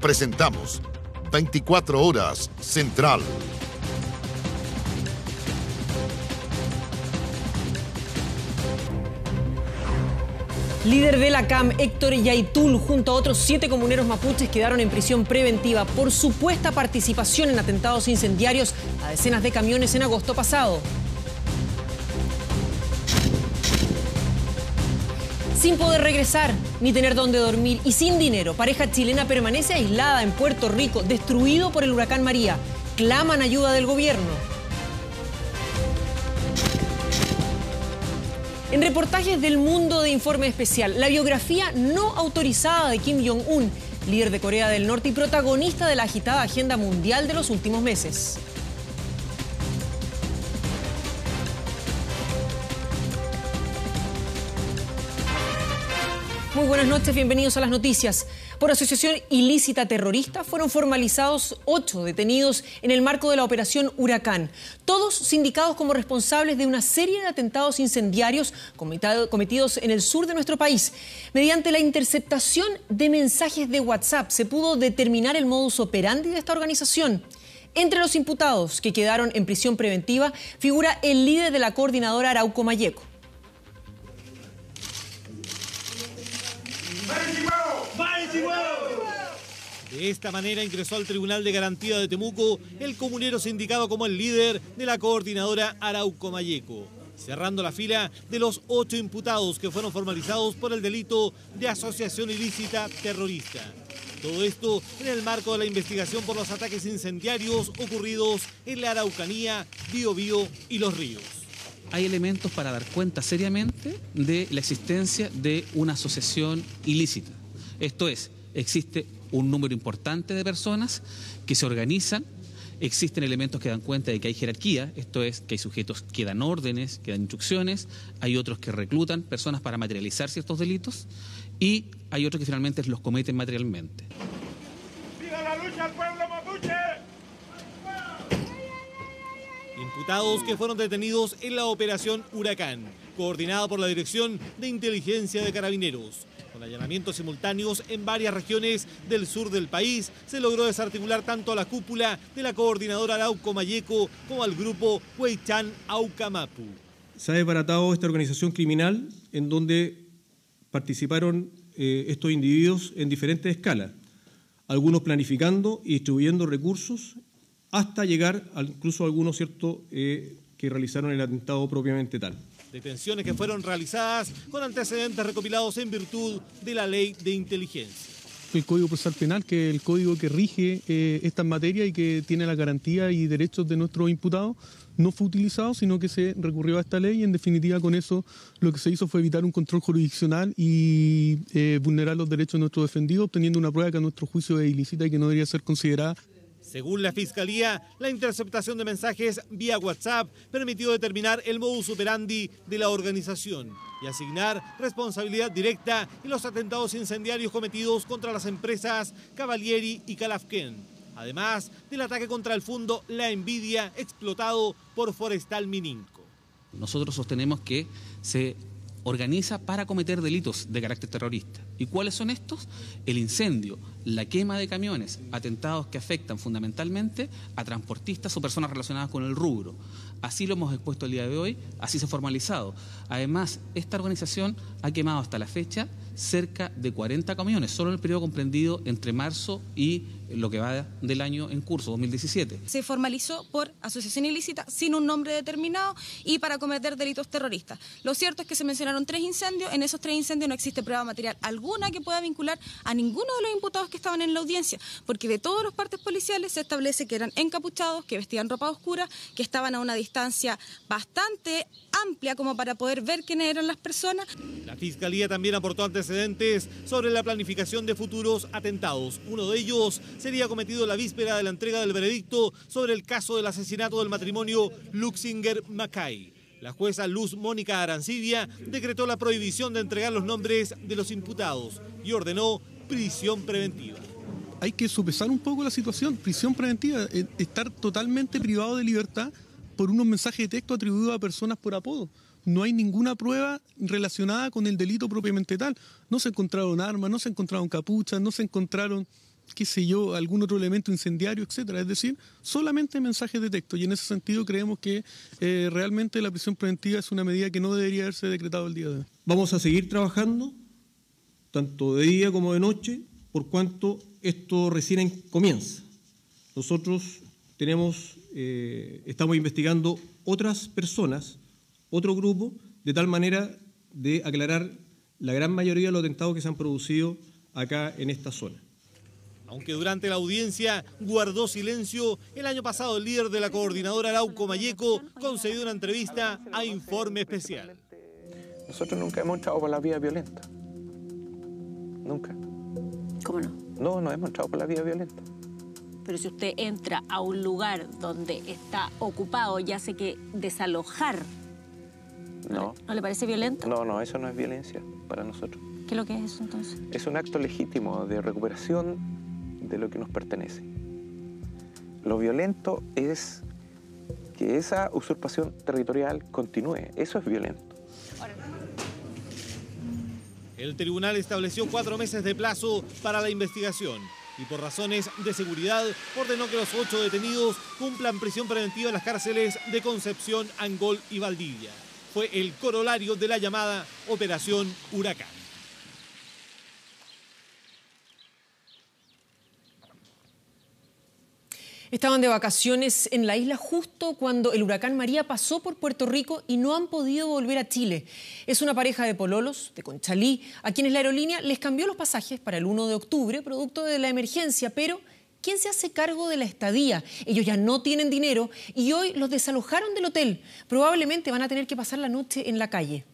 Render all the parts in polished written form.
Presentamos 24 Horas Central. Líder de la CAM, Héctor Yaitul, junto a otros 7 comuneros mapuches, quedaron en prisión preventiva por supuesta participación en atentados incendiarios a decenas de camiones en agosto pasado. Sin poder regresar, ni tener dónde dormir y sin dinero, pareja chilena permanece aislada en Puerto Rico, destruido por el huracán María. Claman ayuda del gobierno. En reportajes del Mundo de Informe Especial, la biografía no autorizada de Kim Jong-un, líder de Corea del Norte y protagonista de la agitada agenda mundial de los últimos meses. Muy buenas noches, bienvenidos a las noticias. Por asociación ilícita terrorista fueron formalizados 8 detenidos en el marco de la operación Huracán, todos sindicados como responsables de una serie de atentados incendiarios cometidos en el sur de nuestro país. Mediante la interceptación de mensajes de WhatsApp se pudo determinar el modus operandi de esta organización. Entre los imputados que quedaron en prisión preventiva figura el líder de la coordinadora Arauco Mayeco. De esta manera ingresó al Tribunal de Garantía de Temuco el comunero sindicado como el líder de la coordinadora Arauco Mayeco, cerrando la fila de los 8 imputados que fueron formalizados por el delito de asociación ilícita terrorista. Todo esto en el marco de la investigación por los ataques incendiarios ocurridos en la Araucanía, Biobío y Los Ríos. Hay elementos para dar cuenta seriamente de la existencia de una asociación ilícita. Esto es, existe un número importante de personas que se organizan, existen elementos que dan cuenta de que hay jerarquía, esto es, que hay sujetos que dan órdenes, que dan instrucciones, hay otros que reclutan personas para materializar ciertos delitos y hay otros que finalmente los cometen materialmente. ¡Viva la lucha al pueblo mapuche! Imputados que fueron detenidos en la operación Huracán, coordinada por la Dirección de Inteligencia de Carabineros. Con allanamientos simultáneos en varias regiones del sur del país, se logró desarticular tanto a la cúpula de la coordinadora Arauco Mayeco como al grupo Huaychán Aucamapu. Se ha desbaratado esta organización criminal en donde participaron estos individuos en diferentes escalas, algunos planificando y distribuyendo recursos hasta llegar incluso a algunos que realizaron el atentado propiamente tal. Detenciones que fueron realizadas con antecedentes recopilados en virtud de la ley de inteligencia. El Código Procesal Penal, que es el código que rige estas materias y que tiene la garantía y derechos de nuestros imputados, no fue utilizado, sino que se recurrió a esta ley y en definitiva con eso lo que se hizo fue evitar un control jurisdiccional y vulnerar los derechos de nuestros defendidos, obteniendo una prueba que a nuestro juicio es ilícita y que no debería ser considerada. Según la Fiscalía, la interceptación de mensajes vía WhatsApp permitió determinar el modus operandi de la organización y asignar responsabilidad directa en los atentados incendiarios cometidos contra las empresas Cavalieri y Calafquén, además del ataque contra el fondo La Envidia explotado por Forestal Mininco. Nosotros sostenemos que se organiza para cometer delitos de carácter terrorista. ¿Y cuáles son estos? El incendio, la quema de camiones, atentados que afectan fundamentalmente a transportistas o personas relacionadas con el rubro. Así lo hemos expuesto el día de hoy, así se ha formalizado. Además, esta organización ha quemado hasta la fecha cerca de 40 camiones, solo en el periodo comprendido entre marzo y lo que va del año en curso, 2017. Se formalizó por asociación ilícita sin un nombre determinado y para cometer delitos terroristas. Lo cierto es que se mencionaron 3 incendios, en esos 3 incendios no existe prueba material alguna que pueda vincular a ninguno de los imputados que estaban en la audiencia, porque de todos los partes policiales se establece que eran encapuchados, que vestían ropa oscura, que estaban a una distancia bastante amplia como para poder ver quiénes eran las personas. La Fiscalía también aportó antecedentes sobre la planificación de futuros atentados. Uno de ellos sería cometido la víspera de la entrega del veredicto sobre el caso del asesinato del matrimonio Luxinger-Mackay. La jueza Luz Mónica Arancibia decretó la prohibición de entregar los nombres de los imputados y ordenó prisión preventiva. Hay que sopesar un poco la situación. Prisión preventiva, estar totalmente privado de libertad por unos mensajes de texto atribuidos a personas por apodo. No hay ninguna prueba relacionada con el delito propiamente tal. No se encontraron armas, no se encontraron capuchas, no se encontraron qué sé yo, algún otro elemento incendiario, etcétera. Es decir, solamente mensajes de texto. Y en ese sentido creemos que realmente la prisión preventiva es una medida que no debería haberse decretado el día de hoy. Vamos a seguir trabajando, tanto de día como de noche, por cuanto esto recién comienza. Nosotros estamos investigando otras personas, otro grupo, de tal manera de aclarar la gran mayoría de los atentados que se han producido acá en esta zona. Aunque durante la audiencia guardó silencio, el año pasado el líder de la coordinadora Arauco Malleco concedió una entrevista a Informe Especial. Nosotros nunca hemos entrado por la vía violenta. Nunca. ¿Cómo no? No hemos entrado por la vía violenta. Pero si usted entra a un lugar donde está ocupado y hace que desalojar, ¿no le parece violento? No, eso no es violencia para nosotros. ¿Qué es lo que es eso entonces? Es un acto legítimo de recuperación de lo que nos pertenece. Lo violento es que esa usurpación territorial continúe. Eso es violento. El tribunal estableció 4 meses de plazo para la investigación y por razones de seguridad ordenó que los 8 detenidos cumplan prisión preventiva en las cárceles de Concepción, Angol y Valdivia. Fue el corolario de la llamada Operación Huracán. Estaban de vacaciones en la isla justo cuando el huracán María pasó por Puerto Rico y no han podido volver a Chile. Es una pareja de pololos de Conchalí a quienes la aerolínea les cambió los pasajes para el 1 de octubre, producto de la emergencia, pero ¿quién se hace cargo de la estadía? Ellos ya no tienen dinero y hoy los desalojaron del hotel. Probablemente van a tener que pasar la noche en la calle.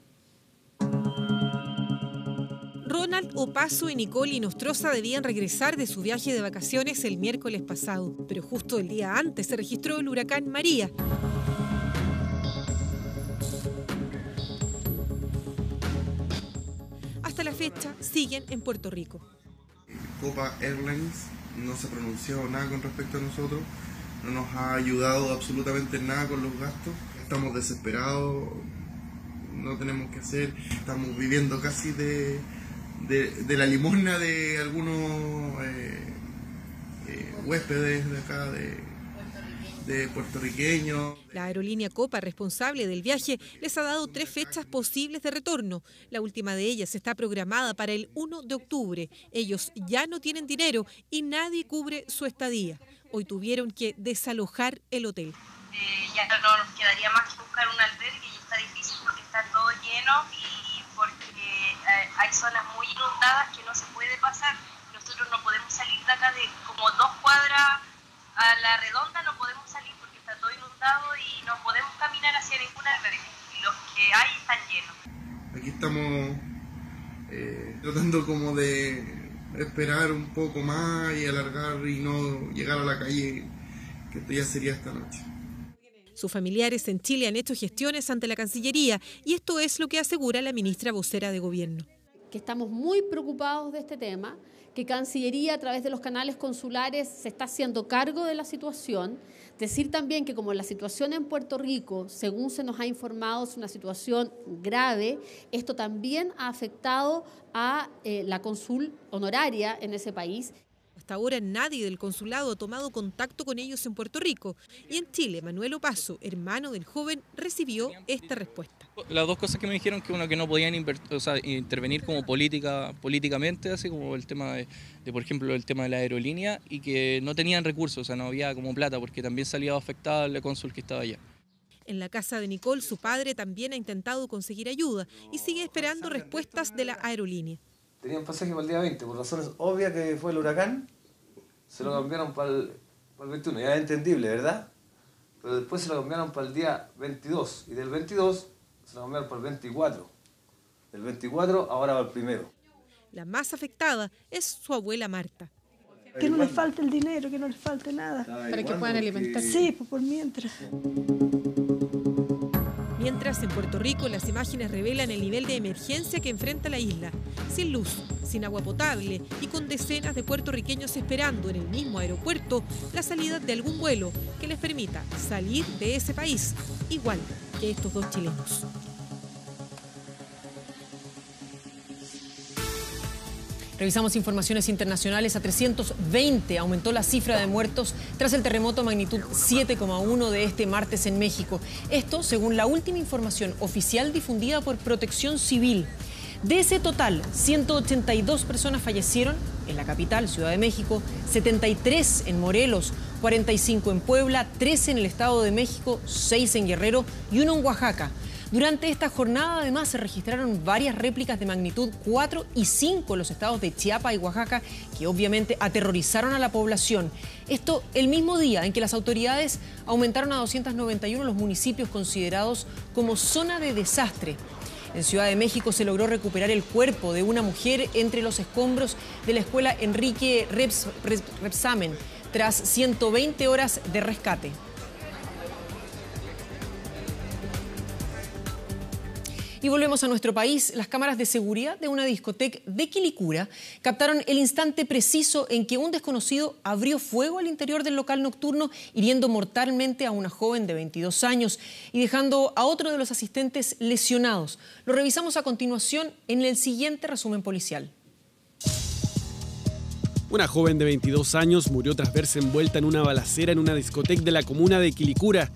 Ronald Opaso y Nicole Inostroza debían regresar de su viaje de vacaciones el miércoles pasado, pero justo el día antes se registró el huracán María. Hasta la fecha siguen en Puerto Rico. Copa Airlines no se pronunció nada con respecto a nosotros, no nos ha ayudado absolutamente nada con los gastos, estamos desesperados, no tenemos que hacer, estamos viviendo casi de la limosna de algunos huéspedes de acá, de puertorriqueños. La aerolínea Copa, responsable del viaje, les ha dado 3 fechas posibles de retorno. La última de ellas está programada para el 1 de octubre. Ellos ya no tienen dinero y nadie cubre su estadía. Hoy tuvieron que desalojar el hotel. Ya no nos quedaría más que buscar un albergue y está difícil porque está todo lleno y porque hay zonas muy inundadas que no se puede pasar. Nosotros no podemos salir de acá de como 2 cuadras a la redonda, no podemos salir porque está todo inundado y no podemos caminar hacia ningún albergue. Y los que hay están llenos. Aquí estamos tratando como de esperar un poco más y alargar y no llegar a la calle, que esto ya sería esta noche. Sus familiares en Chile han hecho gestiones ante la Cancillería y esto es lo que asegura la ministra vocera de Gobierno. Que estamos muy preocupados de este tema, que Cancillería a través de los canales consulares se está haciendo cargo de la situación. Decir también que como la situación en Puerto Rico, según se nos ha informado, es una situación grave, esto también ha afectado a la cónsul honoraria en ese país. Hasta ahora nadie del consulado ha tomado contacto con ellos en Puerto Rico. Y en Chile, Manuel Opaso, hermano del joven, recibió esta respuesta. Las 2 cosas que me dijeron, que uno, que no podían intervenir como políticamente, así como el tema de, por ejemplo, el tema de la aerolínea, y que no tenían recursos, o sea, no había como plata, porque también salía afectada el cónsul que estaba allá. En la casa de Nicole, su padre también ha intentado conseguir ayuda y sigue esperando respuestas de la aerolínea. Tenían pasaje para el día 20, por razones obvias que fue el huracán, se lo cambiaron para el 21, ya es entendible, ¿verdad? Pero después se lo cambiaron para el día 22, y del 22 se lo cambiaron para el 24. Del 24 ahora va el 1. La más afectada es su abuela Marta. Que no les falte el dinero, que no les falte nada. Para que puedan alimentarse. Sí, pues por mientras. Mientras, en Puerto Rico, las imágenes revelan el nivel de emergencia que enfrenta la isla. Sin luz, sin agua potable y con decenas de puertorriqueños esperando en el mismo aeropuerto la salida de algún vuelo que les permita salir de ese país, igual que estos 2 chilenos. Revisamos informaciones internacionales. A 320 aumentó la cifra de muertos tras el terremoto magnitud 7,1 de este martes en México. Esto según la última información oficial difundida por Protección Civil. De ese total, 182 personas fallecieron en la capital, Ciudad de México, 73 en Morelos, 45 en Puebla, 13 en el Estado de México, 6 en Guerrero y 1 en Oaxaca. Durante esta jornada, además, se registraron varias réplicas de magnitud 4 y 5 en los estados de Chiapas y Oaxaca, que obviamente aterrorizaron a la población. Esto el mismo día en que las autoridades aumentaron a 291 los municipios considerados como zona de desastre. En Ciudad de México se logró recuperar el cuerpo de una mujer entre los escombros de la escuela Enrique Rebsamen, tras 120 horas de rescate. Y volvemos a nuestro país. Las cámaras de seguridad de una discoteca de Quilicura captaron el instante preciso en que un desconocido abrió fuego al interior del local nocturno, hiriendo mortalmente a una joven de 22 años y dejando a otro de los asistentes lesionados. Lo revisamos a continuación en el siguiente resumen policial. Una joven de 22 años murió tras verse envuelta en una balacera en una discoteca de la comuna de Quilicura.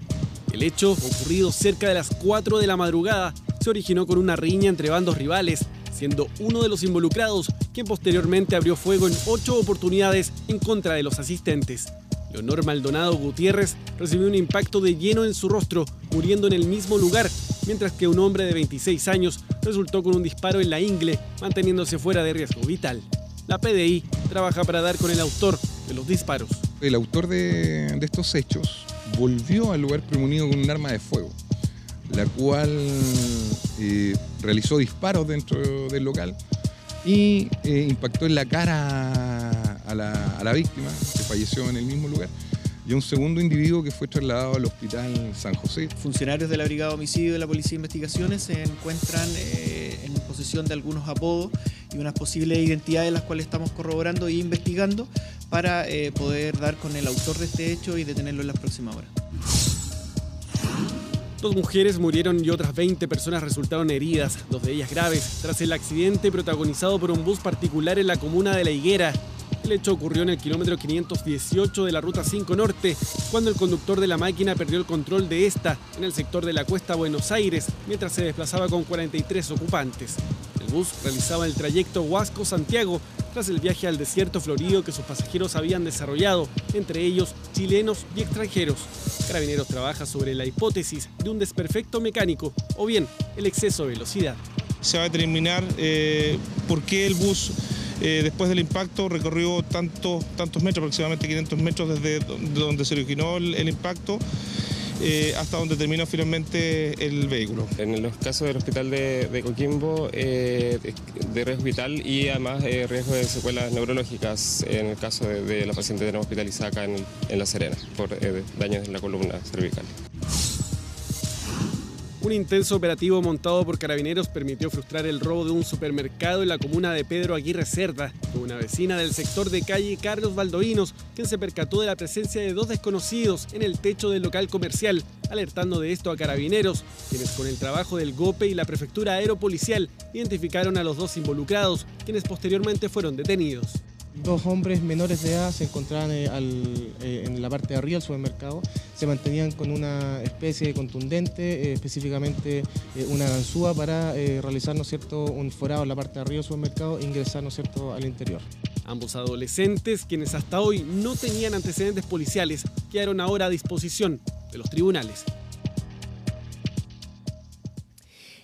El hecho, ocurrido cerca de las 4 de la madrugada, se originó con una riña entre bandos rivales, siendo uno de los involucrados quien posteriormente abrió fuego en 8 oportunidades en contra de los asistentes. Leonor Maldonado Gutiérrez recibió un impacto de lleno en su rostro, muriendo en el mismo lugar, mientras que un hombre de 26 años resultó con un disparo en la ingle, manteniéndose fuera de riesgo vital. La PDI trabaja para dar con el autor de los disparos. El autor de estos hechos volvió al lugar premunido con un arma de fuego, la cual realizó disparos dentro del local y impactó en la cara a la víctima, que falleció en el mismo lugar, y a un segundo individuo que fue trasladado al hospital San José. Funcionarios de la Brigada de Homicidio de la Policía de Investigaciones se encuentran en posesión de algunos apodos y unas posibles identidades, las cuales estamos corroborando e investigando para poder dar con el autor de este hecho y detenerlo en las próximas horas. 2 mujeres murieron y otras 20 personas resultaron heridas, 2 de ellas graves, tras el accidente protagonizado por un bus particular en la comuna de La Higuera. El hecho ocurrió en el kilómetro 518 de la Ruta 5 Norte, cuando el conductor de la máquina perdió el control de esta en el sector de la Cuesta Buenos Aires, mientras se desplazaba con 43 ocupantes. El bus realizaba el trayecto Huasco-Santiago, tras el viaje al desierto florido que sus pasajeros habían desarrollado, entre ellos chilenos y extranjeros. Carabineros trabaja sobre la hipótesis de un desperfecto mecánico o bien el exceso de velocidad. Se va a determinar por qué el bus después del impacto recorrió tantos metros, aproximadamente 500 metros desde donde se originó el impacto hasta donde terminó finalmente el vehículo. En los casos del hospital de Coquimbo, de riesgo vital y además riesgo de secuelas neurológicas en el caso de la paciente que tenemos hospitalizada acá en La Serena por daños en la columna cervical. Un intenso operativo montado por carabineros permitió frustrar el robo de un supermercado en la comuna de Pedro Aguirre Cerda, con una vecina del sector de calle Carlos Valdovinos, quien se percató de la presencia de 2 desconocidos en el techo del local comercial, alertando de esto a carabineros, quienes con el trabajo del GOPE y la prefectura aeropolicial identificaron a los 2 involucrados, quienes posteriormente fueron detenidos. 2 hombres menores de edad se encontraban en la parte de arriba del supermercado, se mantenían con una especie de contundente, específicamente una ganzúa para realizar, ¿no es cierto?, un forado en la parte de arriba del supermercado e ingresar, ¿no es cierto?, al interior. Ambos adolescentes, quienes hasta hoy no tenían antecedentes policiales, quedaron ahora a disposición de los tribunales.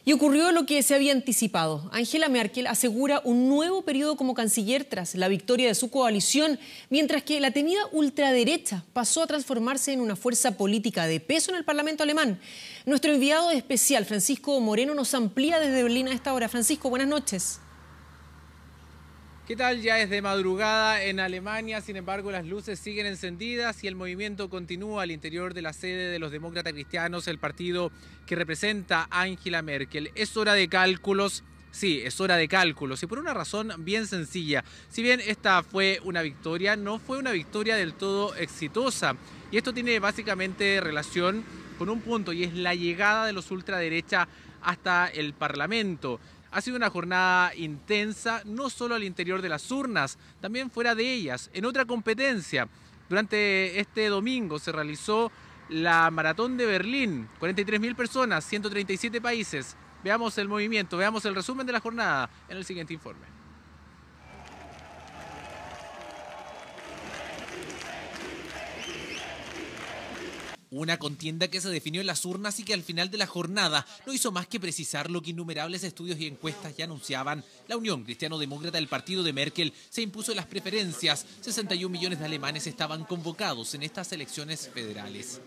Y ocurrió lo que se había anticipado. Angela Merkel asegura un nuevo periodo como canciller tras la victoria de su coalición, mientras que la temida ultraderecha pasó a transformarse en una fuerza política de peso en el Parlamento alemán. Nuestro enviado especial, Francisco Moreno, nos amplía desde Berlín a esta hora. Francisco, buenas noches. ¿Qué tal? Ya es de madrugada en Alemania, sin embargo las luces siguen encendidas y el movimiento continúa al interior de la sede de los demócratas cristianos, el partido que representa a Angela Merkel. Es hora de cálculos, sí, es hora de cálculos y por una razón bien sencilla. Si bien esta fue una victoria, no fue una victoria del todo exitosa y esto tiene básicamente relación con un punto y es la llegada de los ultraderecha hasta el Parlamento. Ha sido una jornada intensa, no solo al interior de las urnas, también fuera de ellas. En otra competencia, durante este domingo se realizó la Maratón de Berlín, 43.000 personas, 137 países. Veamos el movimiento, veamos el resumen de la jornada en el siguiente informe. Una contienda que se definió en las urnas y que al final de la jornada no hizo más que precisar lo que innumerables estudios y encuestas ya anunciaban. La Unión Cristiano-Demócrata del partido de Merkel se impuso en las preferencias. 61 millones de alemanes estaban convocados en estas elecciones federales.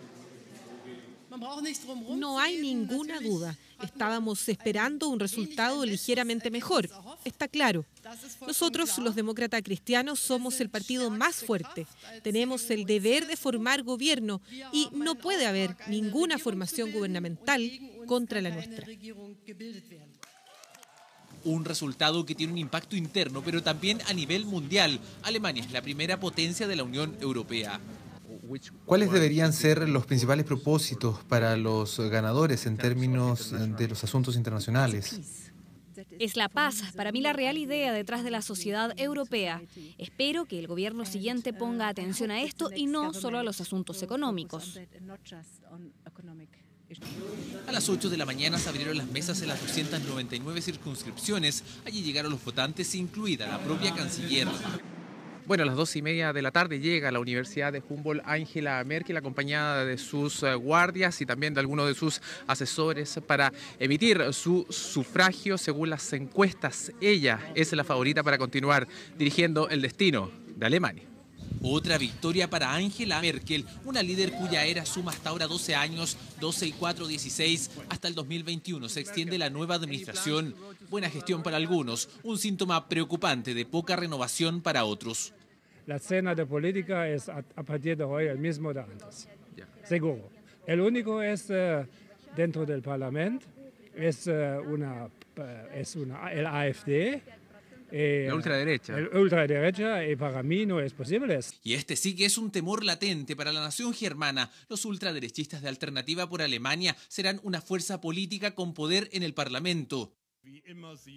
No hay ninguna duda. Estábamos esperando un resultado ligeramente mejor. Está claro. Nosotros, los demócratas cristianos, somos el partido más fuerte. Tenemos el deber de formar gobierno y no puede haber ninguna formación gubernamental contra la nuestra. Un resultado que tiene un impacto interno, pero también a nivel mundial. Alemania es la primera potencia de la Unión Europea. ¿Cuáles deberían ser los principales propósitos para los ganadores en términos de los asuntos internacionales? Es la paz, para mí la real idea detrás de la sociedad europea. Espero que el gobierno siguiente ponga atención a esto y no solo a los asuntos económicos. A las 8 de la mañana se abrieron las mesas en las 299 circunscripciones. Allí llegaron los votantes, incluida la propia canciller. Bueno, a las 2:30 de la tarde llega a la Universidad de Humboldt Angela Merkel, acompañada de sus guardias y también de algunos de sus asesores para emitir su sufragio. Según las encuestas, ella es la favorita para continuar dirigiendo el destino de Alemania. Otra victoria para Angela Merkel, una líder cuya era suma hasta ahora 12 años, 12 y 4, 16, hasta el 2021 se extiende la nueva administración. Buena gestión para algunos, un síntoma preocupante de poca renovación para otros. La escena de política es a partir de hoy el mismo de antes, seguro. El único es dentro del Parlamento, es el AfD. La ultraderecha. La ultraderecha, y para mí no es posible. Y este sí que es un temor latente para la nación germana. Los ultraderechistas de Alternativa por Alemania serán una fuerza política con poder en el Parlamento.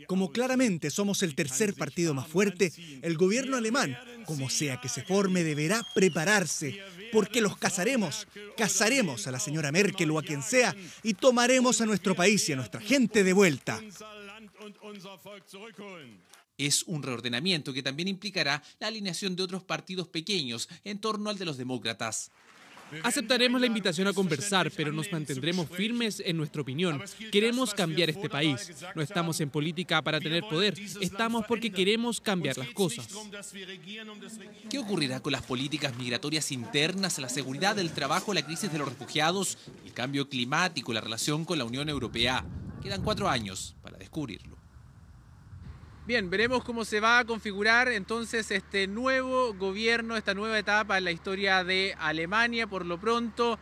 Como claramente somos el tercer partido más fuerte, el gobierno alemán, como sea que se forme, deberá prepararse, porque los cazaremos a la señora Merkel o a quien sea, y tomaremos a nuestro país y a nuestra gente de vuelta. Es un reordenamiento que también implicará la alineación de otros partidos pequeños en torno al de los demócratas. Aceptaremos la invitación a conversar, pero nos mantendremos firmes en nuestra opinión. Queremos cambiar este país. No estamos en política para tener poder, estamos porque queremos cambiar las cosas. ¿Qué ocurrirá con las políticas migratorias internas, la seguridad del trabajo, la crisis de los refugiados, el cambio climático, la relación con la Unión Europea? Quedan 4 años para descubrirlo. Bien, veremos cómo se va a configurar entonces este nuevo gobierno, esta nueva etapa en la historia de Alemania. Por lo pronto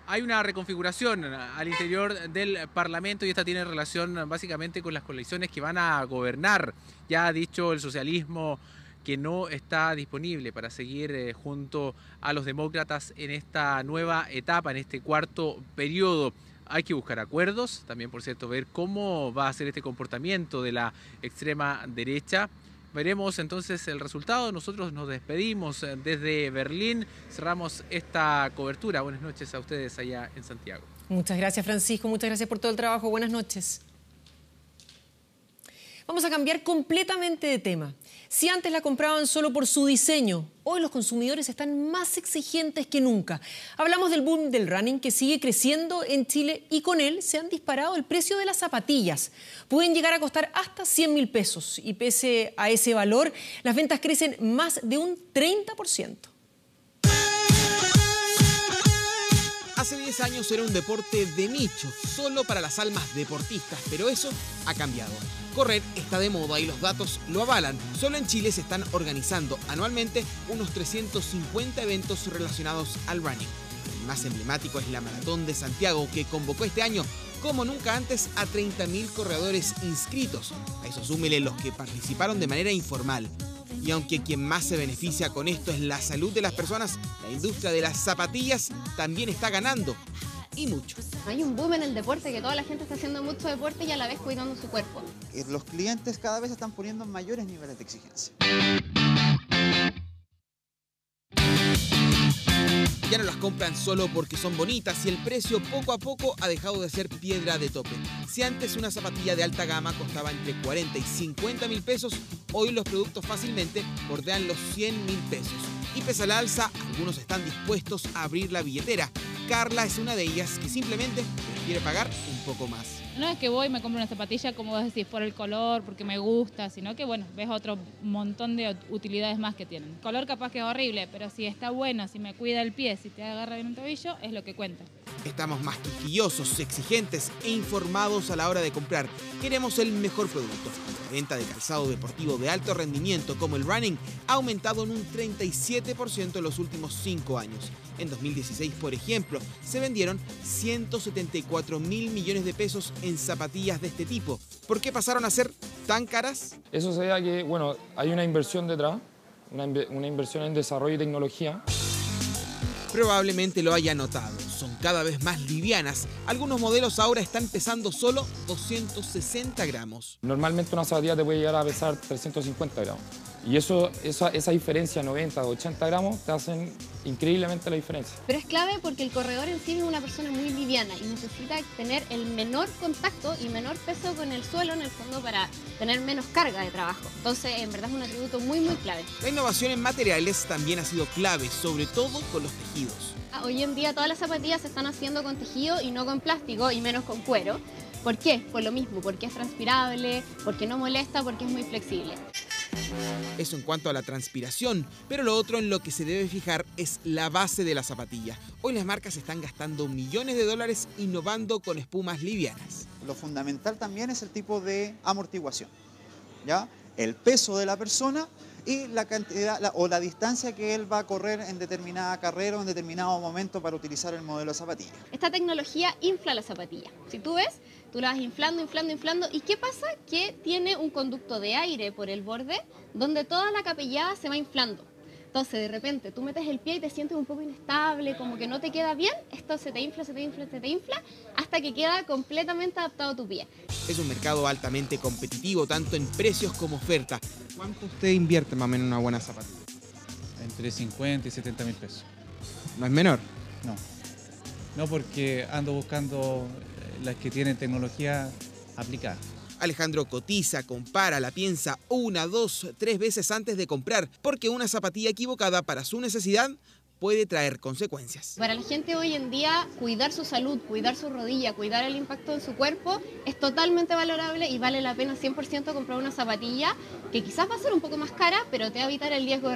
hay una reconfiguración al interior del Parlamento y esta tiene relación básicamente con las coaliciones que van a gobernar. Ya ha dicho el socialismo que no está disponible para seguir junto a los demócratas en esta nueva etapa, en este cuarto periodo. Hay que buscar acuerdos, también por cierto ver cómo va a ser este comportamiento de la extrema derecha. Veremos entonces el resultado. Nosotros nos despedimos desde Berlín, cerramos esta cobertura. Buenas noches a ustedes allá en Santiago. Muchas gracias, Francisco, muchas gracias por todo el trabajo. Buenas noches. Vamos a cambiar completamente de tema. Si antes la compraban solo por su diseño, hoy los consumidores están más exigentes que nunca. Hablamos del boom del running que sigue creciendo en Chile y con él se han disparado el precio de las zapatillas. Pueden llegar a costar hasta 100.000 pesos y pese a ese valor, las ventas crecen más de un 30%. Hace 10 años era un deporte de nicho, solo para las almas deportistas, pero eso ha cambiado. Correr está de moda y los datos lo avalan. Solo en Chile se están organizando anualmente unos 350 eventos relacionados al running. El más emblemático es la Maratón de Santiago, que convocó este año, como nunca antes, a 30.000 corredores inscritos. A eso súmele los que participaron de manera informal. Y aunque quien más se beneficia con esto es la salud de las personas, la industria de las zapatillas también está ganando. Y mucho. Hay un boom en el deporte, que toda la gente está haciendo mucho deporte y a la vez cuidando su cuerpo. los clientes cada vez están poniendo mayores niveles de exigencia. Ya no las compran solo porque son bonitas y el precio poco a poco ha dejado de ser piedra de tope. Si antes una zapatilla de alta gama costaba entre 40 y 50 mil pesos, hoy los productos fácilmente bordean los 100 mil pesos. Y pese al alza, algunos están dispuestos a abrir la billetera. Carla es una de ellas que simplemente prefiere pagar un poco más. No es que voy y me compro una zapatilla, como vos decís, por el color, porque me gusta, sino que, bueno, ves otro montón de utilidades más que tienen. El color capaz que es horrible, pero si está bueno, si me cuida el pie, si te agarra bien un tobillo, es lo que cuenta. Estamos más quisquillosos, exigentes e informados a la hora de comprar. Queremos el mejor producto. La venta de calzado deportivo de alto rendimiento como el running ha aumentado en un 37% en los últimos 5 años. En 2016, por ejemplo, se vendieron 174 mil millones de pesos en zapatillas de este tipo. ¿Por qué pasaron a ser tan caras? Eso se da que, bueno, hay una inversión detrás, una inversión en desarrollo y tecnología. Probablemente lo haya notado, son cada vez más livianas. Algunos modelos ahora están pesando solo 260 gramos. Normalmente una zapatilla te puede llegar a pesar 350 gramos. Y esa diferencia, 90 o 80 gramos, te hacen increíblemente la diferencia. Pero es clave porque el corredor en sí es una persona muy liviana y necesita tener el menor contacto y menor peso con el suelo, en el fondo, para tener menos carga de trabajo. Entonces, en verdad es un atributo muy, muy clave. La innovación en materiales también ha sido clave, sobre todo con los tejidos. Hoy en día todas las zapatillas se están haciendo con tejido y no con plástico y menos con cuero. ¿Por qué? Por lo mismo, porque es transpirable, porque no molesta, porque es muy flexible. Eso en cuanto a la transpiración, pero lo otro en lo que se debe fijar es la base de la zapatilla. Hoy las marcas están gastando millones de dólares innovando con espumas livianas. Lo fundamental también es el tipo de amortiguación, ¿ya? El peso de la persona y la cantidad o la distancia que él va a correr en determinada carrera o en determinado momento para utilizar el modelo de zapatilla. Esta tecnología infla la zapatilla. Si tú ves, tú la vas inflando, inflando, inflando. ¿Y qué pasa? Que tiene un conducto de aire por el borde donde toda la capellada se va inflando. Entonces, de repente, tú metes el pie y te sientes un poco inestable, como que no te queda bien. Esto se te infla, se te infla, se te infla, hasta que queda completamente adaptado a tu pie. Es un mercado altamente competitivo, tanto en precios como oferta. ¿Cuánto usted invierte más o menos en una buena zapatilla? Entre 50 y 70 mil pesos. ¿No es menor? No. No, porque ando buscando las que tienen tecnología aplicada. Alejandro cotiza, compara, la piensa 1, 2, 3 veces antes de comprar, porque una zapatilla equivocada para su necesidad puede traer consecuencias. Para la gente hoy en día, cuidar su salud, cuidar su rodilla, cuidar el impacto en su cuerpo es totalmente valorable y vale la pena 100% comprar una zapatilla que quizás va a ser un poco más cara, pero te va a evitar el riesgo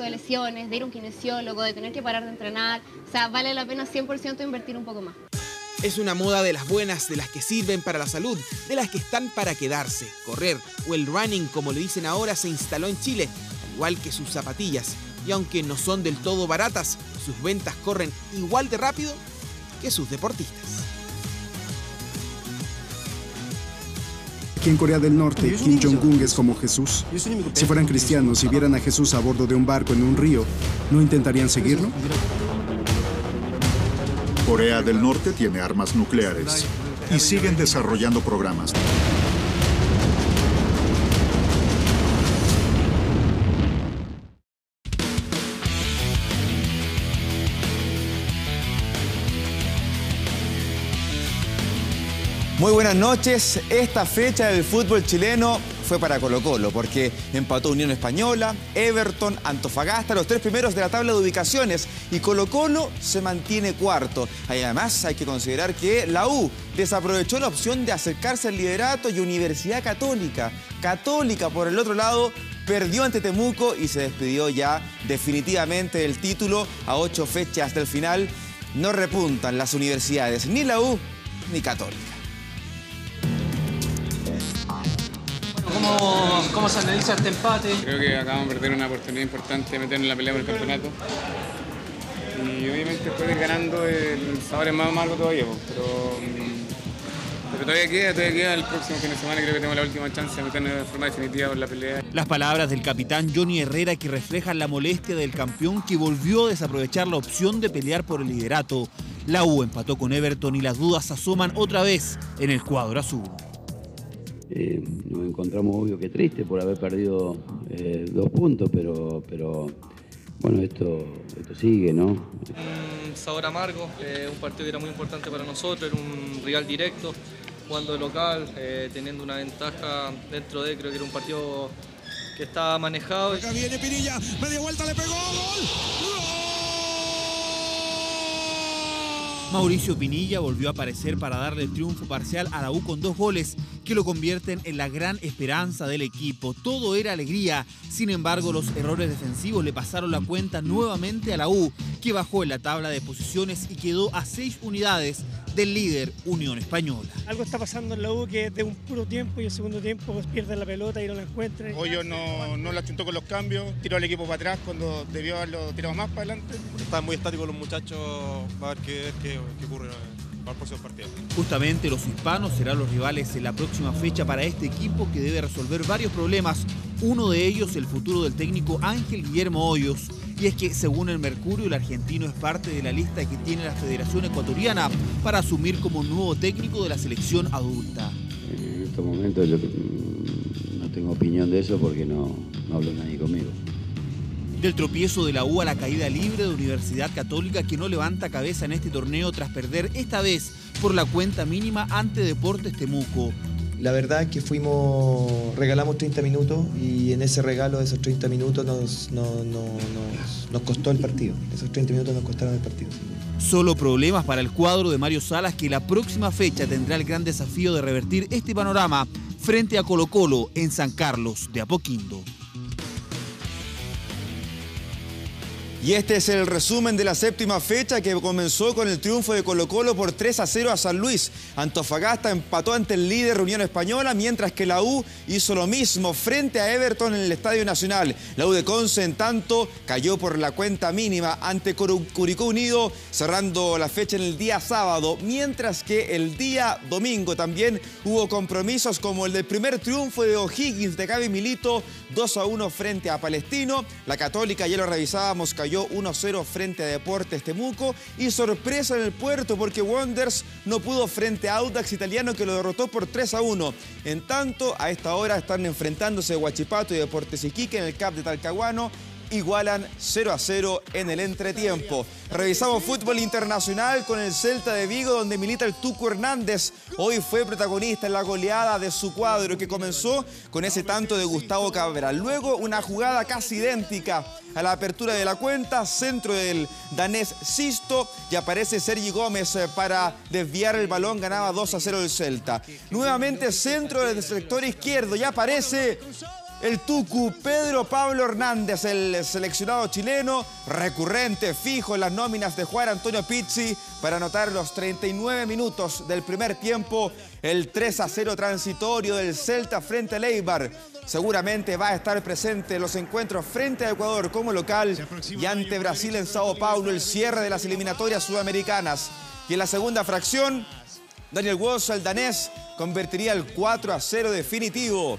de lesiones, de ir a un kinesiólogo, de tener que parar de entrenar. O sea, vale la pena 100% invertir un poco más. Es una moda de las buenas, de las que sirven para la salud, de las que están para quedarse. Correr o el running, como le dicen ahora, se instaló en Chile, al igual que sus zapatillas. Y aunque no son del todo baratas, sus ventas corren igual de rápido que sus deportistas. Aquí en Corea del Norte, Kim Jong-un es como Jesús. Si fueran cristianos y vieran a Jesús a bordo de un barco en un río, ¿no intentarían seguirlo? Corea del Norte tiene armas nucleares y siguen desarrollando programas. Muy buenas noches. Esta fecha del fútbol chileno fue para Colo-Colo porque empató Unión Española, Everton, Antofagasta, los 3 primeros de la tabla de ubicaciones, y Colo-Colo se mantiene cuarto. Además, hay que considerar que la U desaprovechó la opción de acercarse al liderato, y Universidad Católica por el otro lado, perdió ante Temuco y se despidió ya definitivamente del título a 8 fechas del final. No repuntan las universidades, ni la U ni Católica. ¿Cómo se analiza este empate? Creo que acabamos de perder una oportunidad importante de meternos en la pelea por el campeonato. Y obviamente después de ir ganando el sabor es más amargo todavía, pero todavía queda el próximo fin de semana. Creo que tenemos la última chance de meternos de forma definitiva por la pelea. Las palabras del capitán Johnny Herrera, que reflejan la molestia del campeón, que volvió a desaprovechar la opción de pelear por el liderato. La U empató con Everton y las dudas asoman otra vez en el cuadro azul. Nos encontramos obvio que triste por haber perdido 2 puntos, pero bueno, esto sigue, ¿no? Un sabor amargo, un partido que era muy importante para nosotros, era un rival directo, jugando de local, teniendo una ventaja dentro de, creo que era un partido que estaba manejado. Acá viene Pinilla, media vuelta, le pegó, ¡gol! Mauricio Pinilla volvió a aparecer para darle el triunfo parcial a la U con 2 goles que lo convierten en la gran esperanza del equipo. Todo era alegría, sin embargo los errores defensivos le pasaron la cuenta nuevamente a la U, que bajó en la tabla de posiciones y quedó a 6 unidades del líder Unión Española. Algo está pasando en la U que de un puro tiempo y el segundo tiempo pues pierde la pelota y no la encuentra. Hoyo no la chuntó con los cambios, tiró al equipo para atrás cuando debió haberlo tirado más para adelante. Están muy estáticos los muchachos, va a ver qué ocurre para el próximo partido. Justamente los hispanos serán los rivales en la próxima fecha para este equipo que debe resolver varios problemas. Uno de ellos el futuro del técnico Ángel Guillermo Hoyos. Y es que, según el Mercurio, el argentino es parte de la lista que tiene la Federación Ecuatoriana para asumir como nuevo técnico de la selección adulta. En estos momentos yo no tengo opinión de eso porque no habló nadie conmigo. Del tropiezo de la U a la caída libre de Universidad Católica, que no levanta cabeza en este torneo tras perder esta vez por la cuenta mínima ante Deportes Temuco. La verdad es que regalamos 30 minutos y en ese regalo de esos 30 minutos nos costó el partido. Esos 30 minutos nos costaron el partido. Solo problemas para el cuadro de Mario Salas, que la próxima fecha tendrá el gran desafío de revertir este panorama frente a Colo-Colo en San Carlos de Apoquindo. Y este es el resumen de la 7ª fecha, que comenzó con el triunfo de Colo-Colo por 3-0 a San Luis. Antofagasta empató ante el líder Unión Española, mientras que la U hizo lo mismo frente a Everton en el Estadio Nacional. La U de Conce, en tanto, cayó por la cuenta mínima ante Curicó Unido, cerrando la fecha en el día sábado, mientras que el día domingo también hubo compromisos como el del primer triunfo de O'Higgins de Gaby Milito, 2-1 frente a Palestino. La Católica, ya lo revisábamos, cayó 1-0 frente a Deportes Temuco, y sorpresa en el puerto porque Wanderers no pudo frente a Audax Italiano, que lo derrotó por 3-1. En tanto, a esta hora están enfrentándose Huachipato y Deportes Iquique en el CAP de Talcahuano. Igualan 0-0 en el entretiempo. Revisamos fútbol internacional con el Celta de Vigo, donde milita el Tucu Hernández. Hoy fue protagonista en la goleada de su cuadro, que comenzó con ese tanto de Gustavo Cabral. Luego una jugada casi idéntica a la apertura de la cuenta, centro del danés Sisto, y aparece Sergi Gómez para desviar el balón. Ganaba 2-0 el Celta. Nuevamente centro del sector izquierdo, ya aparece el Tucu, Pedro Pablo Hernández, el seleccionado chileno, recurrente, fijo en las nóminas de Juan Antonio Pizzi, para anotar los 39 minutos del primer tiempo, el 3-0 transitorio del Celta frente al Eibar. Seguramente va a estar presente en los encuentros frente a Ecuador como local y ante Brasil en Sao Paulo, el cierre de las eliminatorias sudamericanas. Y en la segunda fracción, Daniel Woss, el danés, convertiría el 4-0 definitivo.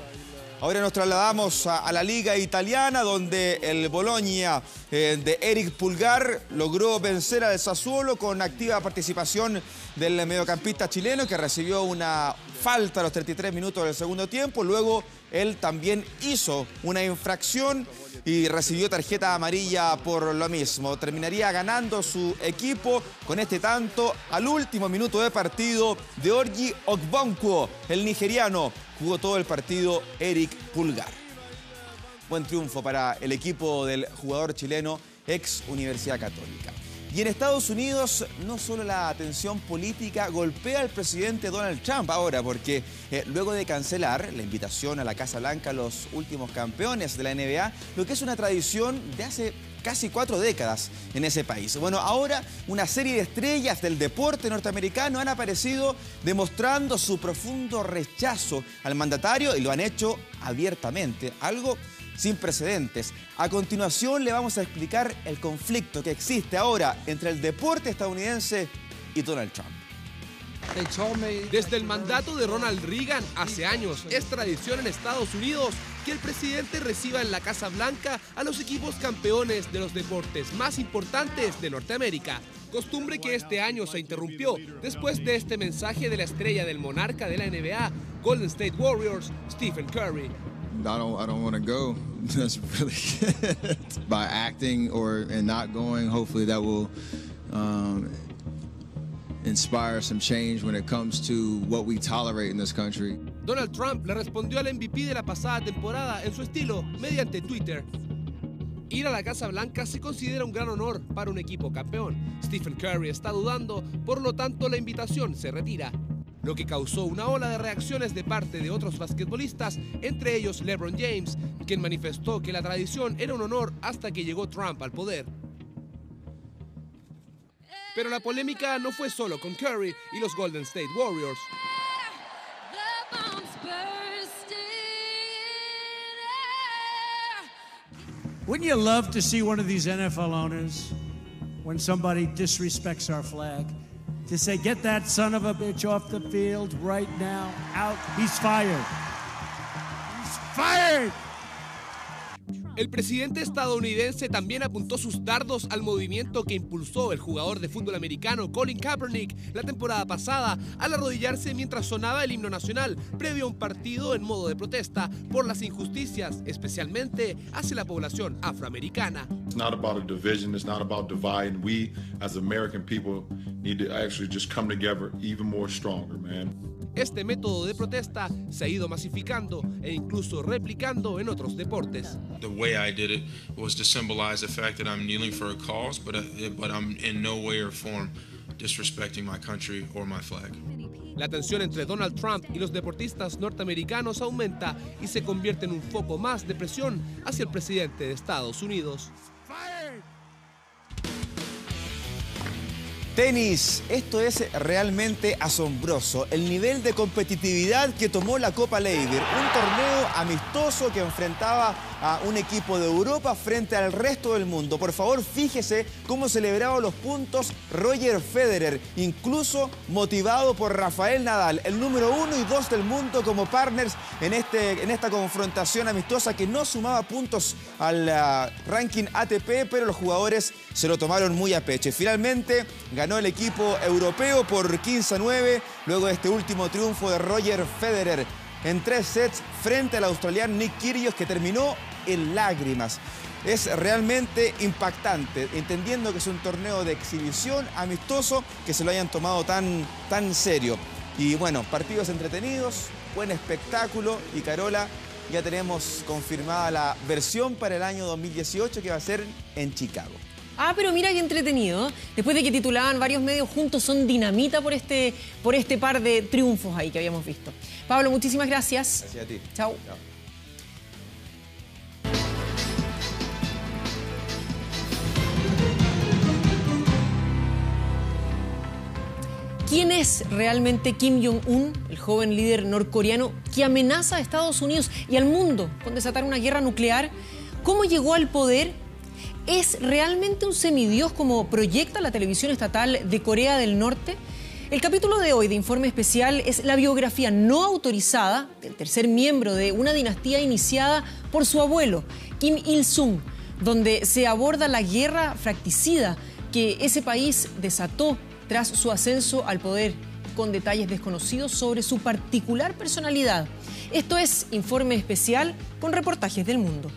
Ahora nos trasladamos a la Liga Italiana, donde el Bologna de Eric Pulgar logró vencer al Sassuolo con activa participación del mediocampista chileno, que recibió una falta a los 33 minutos del segundo tiempo. Luego él también hizo una infracción y recibió tarjeta amarilla por lo mismo. Terminaría ganando su equipo con este tanto al último minuto de partido de Orji Ogbonkwo, el nigeriano. Jugó todo el partido Eric Pulgar. Buen triunfo para el equipo del jugador chileno, ex Universidad Católica. Y en Estados Unidos, no solo la tensión política golpea al presidente Donald Trump ahora, porque luego de cancelar la invitación a la Casa Blanca a los últimos campeones de la NBA, lo que es una tradición de hace casi 4 décadas en ese país. Bueno, ahora una serie de estrellas del deporte norteamericano han aparecido demostrando su profundo rechazo al mandatario, y lo han hecho abiertamente, algo sin precedentes. A continuación le vamos a explicar el conflicto que existe ahora entre el deporte estadounidense y Donald Trump. Desde el mandato de Ronald Reagan hace años es tradición en Estados Unidos que el presidente reciba en la Casa Blanca a los equipos campeones de los deportes más importantes de Norteamérica. Costumbre que este año se interrumpió después de este mensaje de la estrella del monarca de la NBA, Golden State Warriors, Stephen Curry. I don't want to go. That's really by acting and not going. Hopefully that will inspire some change when it comes to what we tolerate in this country. Donald Trump le respondió al MVP de la pasada temporada en su estilo mediante Twitter. Ir a la Casa Blanca se considera un gran honor para un equipo campeón. Stephen Curry está dudando, por lo tanto la invitación se retira, lo que causó una ola de reacciones de parte de otros basquetbolistas, entre ellos LeBron James, quien manifestó que la tradición era un honor hasta que llegó Trump al poder. Pero la polémica no fue solo con Curry y los Golden State Warriors. Wouldn't you love to see one of these NFL owners, when somebody disrespects our flag, to say, get that son of a bitch off the field right now, out, he's fired. He's fired! El presidente estadounidense también apuntó sus dardos al movimiento que impulsó el jugador de fútbol americano Colin Kaepernick la temporada pasada al arrodillarse mientras sonaba el himno nacional previo a un partido en modo de protesta por las injusticias, especialmente hacia la población afroamericana. It's not about a division, it's not about dividing. We as American people need to actually just come together even more stronger, man. Este método de protesta se ha ido masificando e incluso replicando en otros deportes. The way I did it was to symbolize the fact that I'm kneeling for a cause, but I'm in no way or form disrespecting my country or my flag. La tensión entre Donald Trump y los deportistas norteamericanos aumenta y se convierte en un foco más de presión hacia el presidente de Estados Unidos. Tenis, esto es realmente asombroso. El nivel de competitividad que tomó la Copa Leibler, un torneo amistoso que enfrentaba a un equipo de Europa frente al resto del mundo. Por favor, fíjese cómo celebraba los puntos Roger Federer, incluso motivado por Rafael Nadal, el número 1 y 2 del mundo como partners en esta confrontación amistosa que no sumaba puntos al ranking ATP, pero los jugadores se lo tomaron muy a pecho. Finalmente ganó el equipo europeo por 15-9, luego de este último triunfo de Roger Federer en 3 sets frente al australiano Nick Kyrgios, que terminó en lágrimas. Es realmente impactante, entendiendo que es un torneo de exhibición amistoso, que se lo hayan tomado tan serio. Y bueno, partidos entretenidos, buen espectáculo, y Carola, ya tenemos confirmada la versión para el año 2018 que va a ser en Chicago. Ah, pero mira qué entretenido. Después de que titulaban varios medios juntos, son dinamita por este par de triunfos ahí que habíamos visto. Pablo, muchísimas gracias. Gracias a ti. Chao. Chao. ¿Quién es realmente Kim Jong-un, el joven líder norcoreano que amenaza a Estados Unidos y al mundo con desatar una guerra nuclear? ¿Cómo llegó al poder? ¿Es realmente un semidios como proyecta la televisión estatal de Corea del Norte? El capítulo de hoy de Informe Especial es la biografía no autorizada del tercer miembro de una dinastía iniciada por su abuelo, Kim Il-sung, donde se aborda la guerra fratricida que ese país desató tras su ascenso al poder, con detalles desconocidos sobre su particular personalidad. Esto es Informe Especial con reportajes del mundo.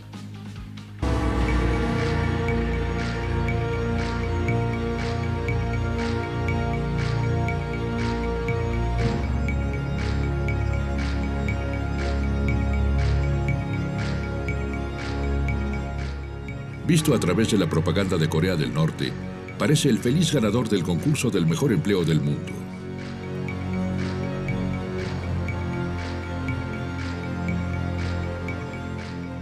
Visto a través de la propaganda de Corea del Norte, parece el feliz ganador del concurso del mejor empleo del mundo.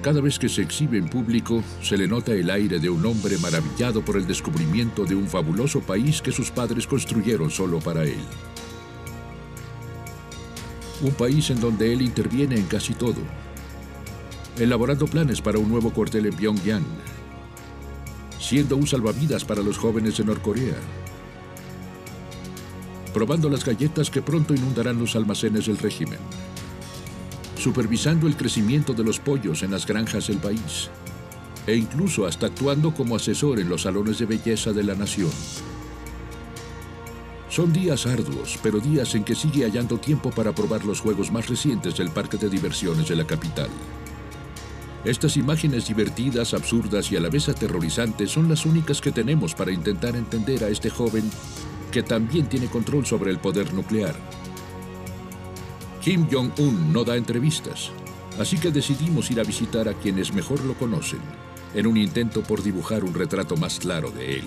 Cada vez que se exhibe en público, se le nota el aire de un hombre maravillado por el descubrimiento de un fabuloso país que sus padres construyeron solo para él. Un país en donde él interviene en casi todo, elaborando planes para un nuevo cuartel en Pyongyang, siendo un salvavidas para los jóvenes de Norcorea, probando las galletas que pronto inundarán los almacenes del régimen. supervisando el crecimiento de los pollos en las granjas del país, e incluso hasta actuando como asesor en los salones de belleza de la nación. Son días arduos, pero días en que sigue hallando tiempo para probar los juegos más recientes del parque de diversiones de la capital. Estas imágenes divertidas, absurdas y a la vez aterrorizantes son las únicas que tenemos para intentar entender a este joven que también tiene control sobre el poder nuclear. Kim Jong-un no da entrevistas, así que decidimos ir a visitar a quienes mejor lo conocen, en un intento por dibujar un retrato más claro de él.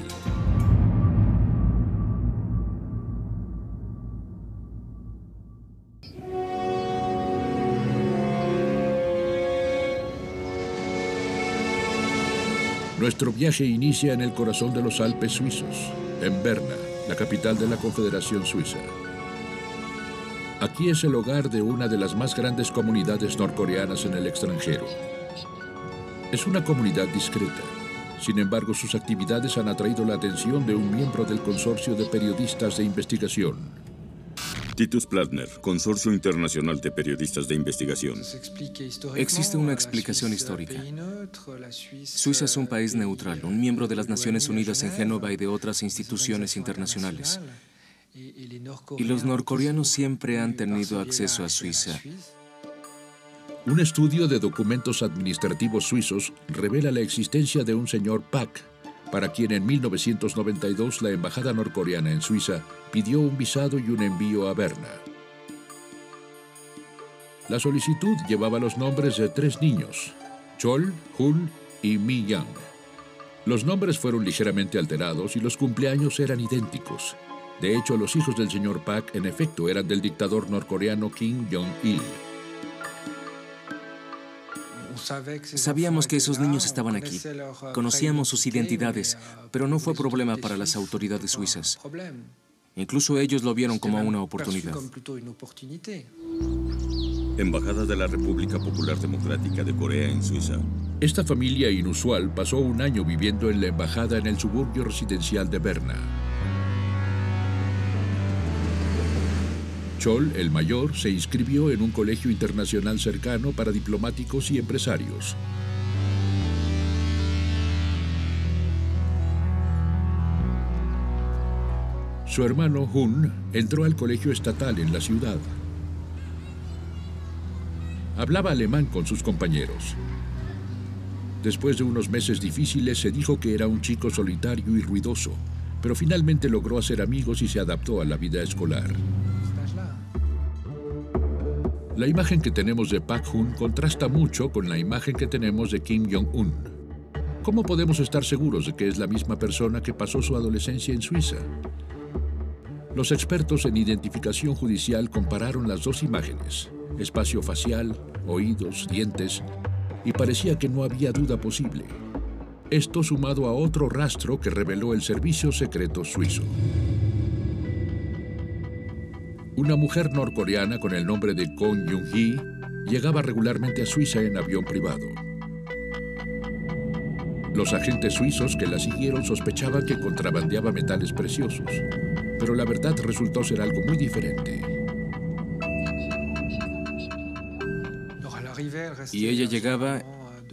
Nuestro viaje inicia en el corazón de los Alpes suizos, en Berna, la capital de la Confederación Suiza. Aquí es el hogar de una de las más grandes comunidades norcoreanas en el extranjero. Es una comunidad discreta. Sin embargo, sus actividades han atraído la atención de un miembro del Consorcio de Periodistas de Investigación. Titus Plattner, Consorcio Internacional de Periodistas de Investigación. Existe una explicación histórica. Suiza es un país neutral, un miembro de las Naciones Unidas en Génova y de otras instituciones internacionales. Y los norcoreanos siempre han tenido acceso a Suiza. Un estudio de documentos administrativos suizos revela la existencia de un señor Pak, para quien en 1992 la embajada norcoreana en Suiza pidió un visado y un envío a Berna. La solicitud llevaba los nombres de 3 niños, Chol, Hul y Mi Yang. Los nombres fueron ligeramente alterados y los cumpleaños eran idénticos. De hecho, los hijos del señor Pak en efecto eran del dictador norcoreano Kim Jong-il. Sabíamos que esos niños estaban aquí. Conocíamos sus identidades, pero no fue problema para las autoridades suizas. Incluso ellos lo vieron como una oportunidad. Embajada de la República Popular Democrática de Corea en Suiza. Esta familia inusual pasó un año viviendo en la embajada en el suburbio residencial de Berna. Chol, el mayor, se inscribió en un colegio internacional cercano para diplomáticos y empresarios. Su hermano Hun entró al colegio estatal en la ciudad. Hablaba alemán con sus compañeros. Después de unos meses difíciles, se dijo que era un chico solitario y ruidoso, pero finalmente logró hacer amigos y se adaptó a la vida escolar. La imagen que tenemos de Pak Hun contrasta mucho con la imagen que tenemos de Kim Jong-un. ¿Cómo podemos estar seguros de que es la misma persona que pasó su adolescencia en Suiza? Los expertos en identificación judicial compararon las dos imágenes, espacio facial, oídos, dientes, y parecía que no había duda posible. Esto sumado a otro rastro que reveló el Servicio Secreto Suizo. Una mujer norcoreana con el nombre de Kong Yoon-hee llegaba regularmente a Suiza en avión privado. Los agentes suizos que la siguieron sospechaban que contrabandeaba metales preciosos, pero la verdad resultó ser algo muy diferente. Y ella llegaba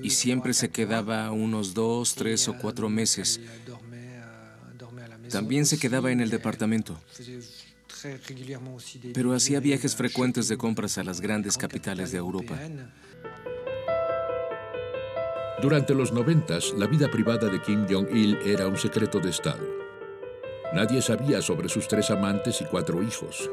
y siempre se quedaba unos 2, 3 o 4 meses. También se quedaba en el departamento. Pero hacía viajes frecuentes de compras a las grandes capitales de Europa. Durante los 90s, la vida privada de Kim Jong-il era un secreto de Estado. Nadie sabía sobre sus 3 amantes y 4 hijos.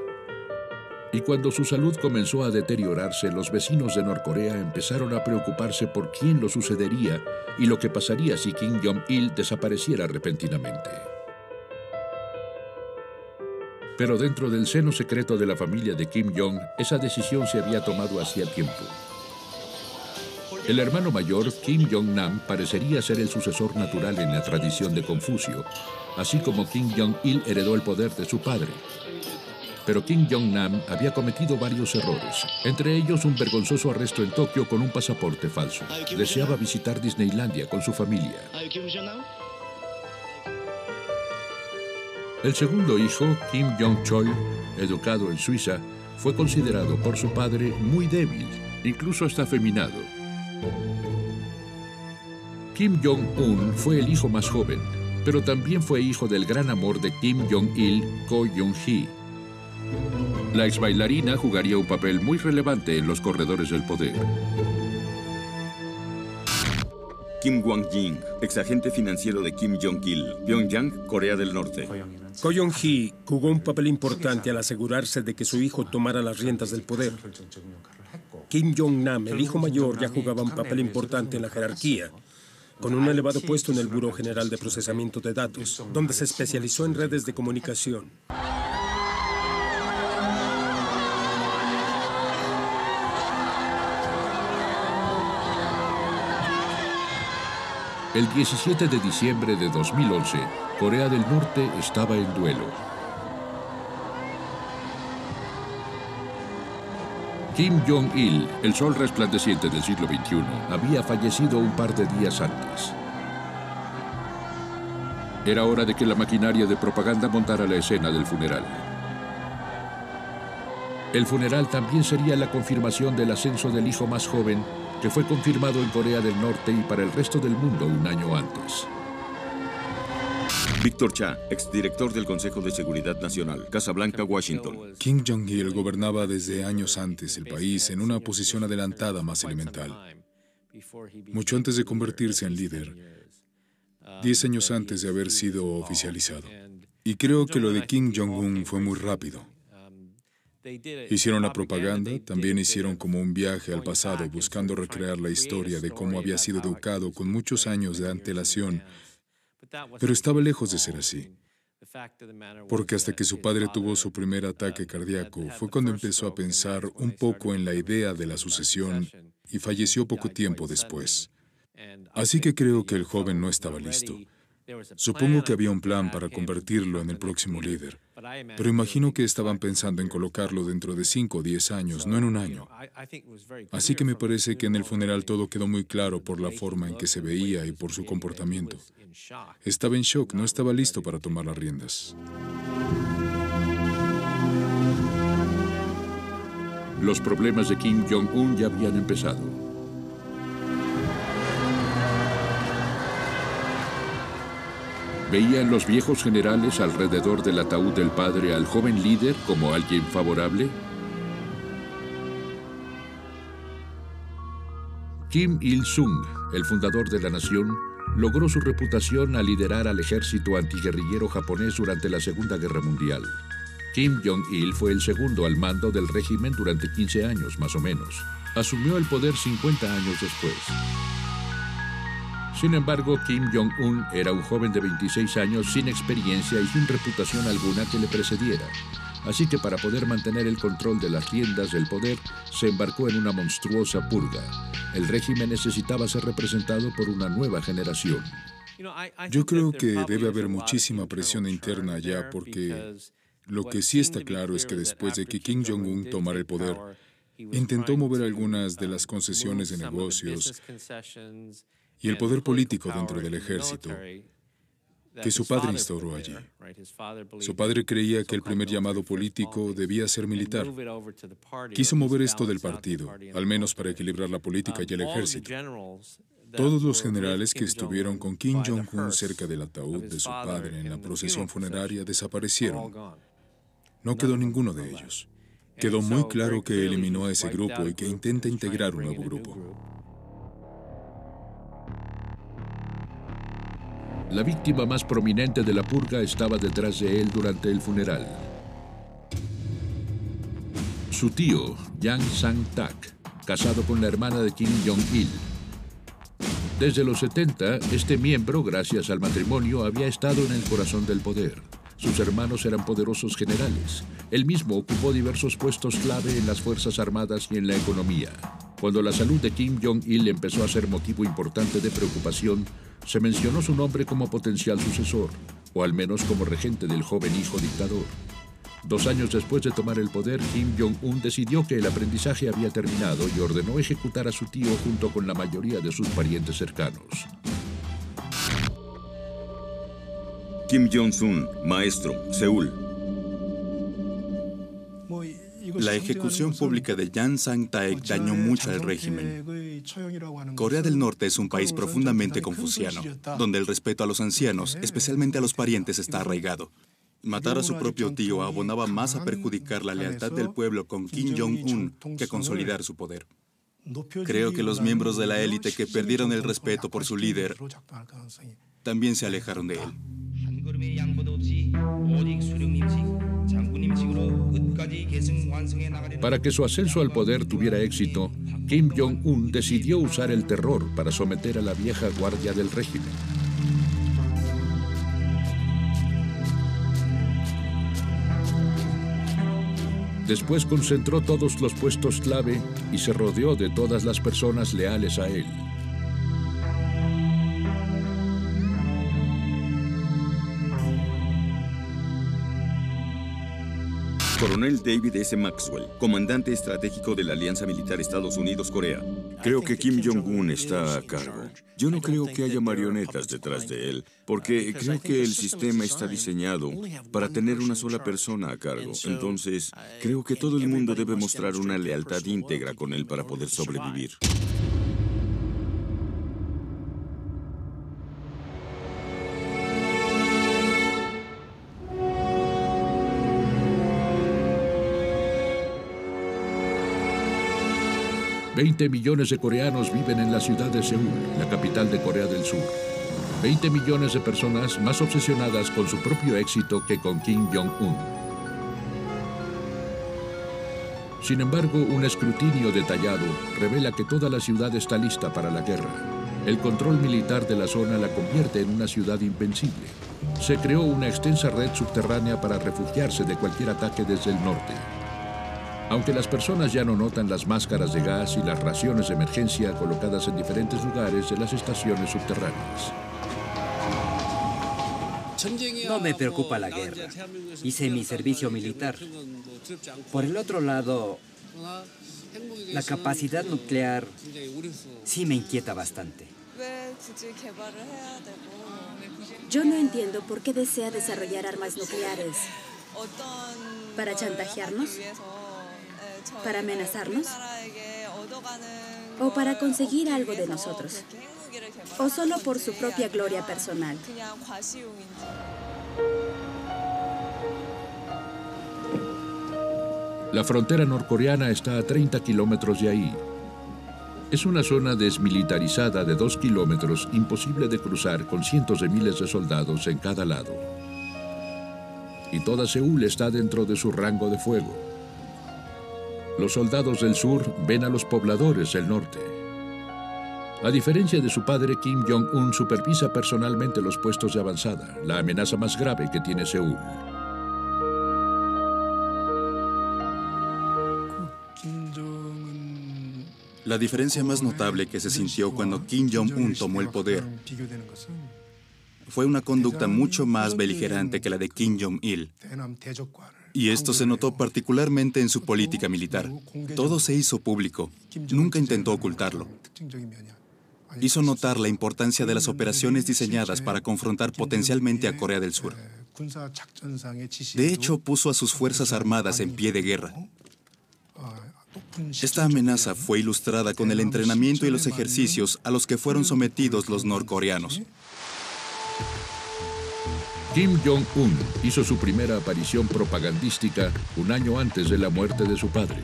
Y cuando su salud comenzó a deteriorarse, los vecinos de Norcorea empezaron a preocuparse por quién lo sucedería y lo que pasaría si Kim Jong-il desapareciera repentinamente. Pero dentro del seno secreto de la familia de Kim Jong, esa decisión se había tomado hacía tiempo. El hermano mayor, Kim Jong-nam, parecería ser el sucesor natural en la tradición de Confucio, así como Kim Jong-il heredó el poder de su padre. Pero Kim Jong-nam había cometido varios errores, entre ellos un vergonzoso arresto en Tokio con un pasaporte falso. Deseaba visitar Disneylandia con su familia. El segundo hijo, Kim Jong-chol, educado en Suiza, fue considerado por su padre muy débil incluso hasta afeminado. Kim Jong-un fue el hijo más joven, pero también fue hijo del gran amor de Kim Jong-il, Ko Jong-hee. La ex bailarina jugaría un papel muy relevante en los corredores del poder. Kim Wang-jin, exagente financiero de Kim Jong-il, Pyongyang, Corea del Norte. Ko Jong-hee jugó un papel importante al asegurarse de que su hijo tomara las riendas del poder. Kim Jong-nam, el hijo mayor, ya jugaba un papel importante en la jerarquía, con un elevado puesto en el Buró General de Procesamiento de Datos, donde se especializó en redes de comunicación. El 17 de diciembre de 2011, Corea del Norte estaba en duelo. Kim Jong-il, el sol resplandeciente del siglo XXI, había fallecido un par de días antes. Era hora de que la maquinaria de propaganda montara la escena del funeral. El funeral también sería la confirmación del ascenso del hijo más joven, que fue confirmado en Corea del Norte y para el resto del mundo un año antes. Víctor Cha, exdirector del Consejo de Seguridad Nacional, Casa Blanca, Washington. Kim Jong-il gobernaba desde años antes el país en una posición adelantada más elemental. Mucho antes de convertirse en líder, 10 años antes de haber sido oficializado. Y creo que lo de Kim Jong-un fue muy rápido. Hicieron la propaganda, también hicieron como un viaje al pasado buscando recrear la historia de cómo había sido educado con muchos años de antelación, pero estaba lejos de ser así. Porque hasta que su padre tuvo su primer ataque cardíaco fue cuando empezó a pensar un poco en la idea de la sucesión y falleció poco tiempo después. Así que creo que el joven no estaba listo. Supongo que había un plan para convertirlo en el próximo líder, pero imagino que estaban pensando en colocarlo dentro de 5 o 10 años, no en un año. Así que me parece que en el funeral todo quedó muy claro por la forma en que se veía y por su comportamiento. Estaba en shock, no estaba listo para tomar las riendas. Los problemas de Kim Jong-un ya habían empezado. ¿Veían los viejos generales alrededor del ataúd del padre al joven líder como alguien favorable? Kim Il-sung, el fundador de la nación, logró su reputación al liderar al ejército antiguerrillero japonés durante la Segunda Guerra Mundial. Kim Jong-il fue el segundo al mando del régimen durante 15 años, más o menos. Asumió el poder 50 años después. Sin embargo, Kim Jong-un era un joven de 26 años sin experiencia y sin reputación alguna que le precediera. Así que para poder mantener el control de las riendas del poder, se embarcó en una monstruosa purga. El régimen necesitaba ser representado por una nueva generación. Yo creo que debe haber muchísima presión interna allá porque lo que sí está claro es que después de que Kim Jong-un tomara el poder, intentó mover algunas de las concesiones de negocios y el poder político dentro del ejército que su padre instauró allí. Su padre creía que el primer llamado político debía ser militar. Quiso mover esto del partido, al menos para equilibrar la política y el ejército. Todos los generales que estuvieron con Kim Jong-un cerca del ataúd de su padre en la procesión funeraria desaparecieron. No quedó ninguno de ellos. Quedó muy claro que eliminó a ese grupo y que intenta integrar un nuevo grupo. La víctima más prominente de la purga estaba detrás de él durante el funeral. Su tío, Yang Sang-tak, casado con la hermana de Kim Jong-il. Desde los 70, este miembro, gracias al matrimonio, había estado en el corazón del poder. Sus hermanos eran poderosos generales. Él mismo ocupó diversos puestos clave en las Fuerzas Armadas y en la economía. Cuando la salud de Kim Jong-il empezó a ser motivo importante de preocupación, se mencionó su nombre como potencial sucesor, o al menos como regente del joven hijo dictador. 2 años después de tomar el poder, Kim Jong-un decidió que el aprendizaje había terminado y ordenó ejecutar a su tío junto con la mayoría de sus parientes cercanos. Kim Jong-un, maestro, Seúl. La ejecución pública de Jan Sang-taek dañó mucho al régimen. Corea del Norte es un país profundamente confuciano, donde el respeto a los ancianos, especialmente a los parientes, está arraigado. Matar a su propio tío abonaba más a perjudicar la lealtad del pueblo con Kim Jong-un que a consolidar su poder. Creo que los miembros de la élite que perdieron el respeto por su líder también se alejaron de él. Para que su ascenso al poder tuviera éxito, Kim Jong-un decidió usar el terror para someter a la vieja guardia del régimen. Después concentró todos los puestos clave y se rodeó de todas las personas leales a él. Coronel David S. Maxwell, comandante estratégico de la Alianza Militar Estados Unidos-Corea. Creo que Kim Jong-un está a cargo. Yo no creo que haya marionetas detrás de él, porque creo que el sistema está diseñado para tener una sola persona a cargo. Entonces, creo que todo el mundo debe mostrar una lealtad íntegra con él para poder sobrevivir. $20 millones de coreanos viven en la ciudad de Seúl, la capital de Corea del Sur. 20 millones de personas más obsesionadas con su propio éxito que con Kim Jong-un. Sin embargo, un escrutinio detallado revela que toda la ciudad está lista para la guerra. El control militar de la zona la convierte en una ciudad invencible. Se creó una extensa red subterránea para refugiarse de cualquier ataque desde el norte. Aunque las personas ya no notan las máscaras de gas y las raciones de emergencia colocadas en diferentes lugares de las estaciones subterráneas. No me preocupa la guerra. Hice mi servicio militar. Por el otro lado, la capacidad nuclear sí me inquieta bastante. Yo no entiendo por qué desea desarrollar armas nucleares. ¿Para chantajearnos? ¿Para amenazarnos? ¿O para conseguir algo de nosotros? ¿O solo por su propia gloria personal? La frontera norcoreana está a 30 kilómetros de ahí. Es una zona desmilitarizada de 2 kilómetros, imposible de cruzar, con cientos de miles de soldados en cada lado. Y toda Seúl está dentro de su rango de fuego. Los soldados del sur ven a los pobladores del norte. A diferencia de su padre, Kim Jong-un supervisa personalmente los puestos de avanzada, la amenaza más grave que tiene Seúl. La diferencia más notable que se sintió cuando Kim Jong-un tomó el poder fue una conducta mucho más beligerante que la de Kim Jong-il. Y esto se notó particularmente en su política militar. Todo se hizo público. Nunca intentó ocultarlo. Hizo notar la importancia de las operaciones diseñadas para confrontar potencialmente a Corea del Sur. De hecho, puso a sus fuerzas armadas en pie de guerra. Esta amenaza fue ilustrada con el entrenamiento y los ejercicios a los que fueron sometidos los norcoreanos. Kim Jong-un hizo su primera aparición propagandística un año antes de la muerte de su padre.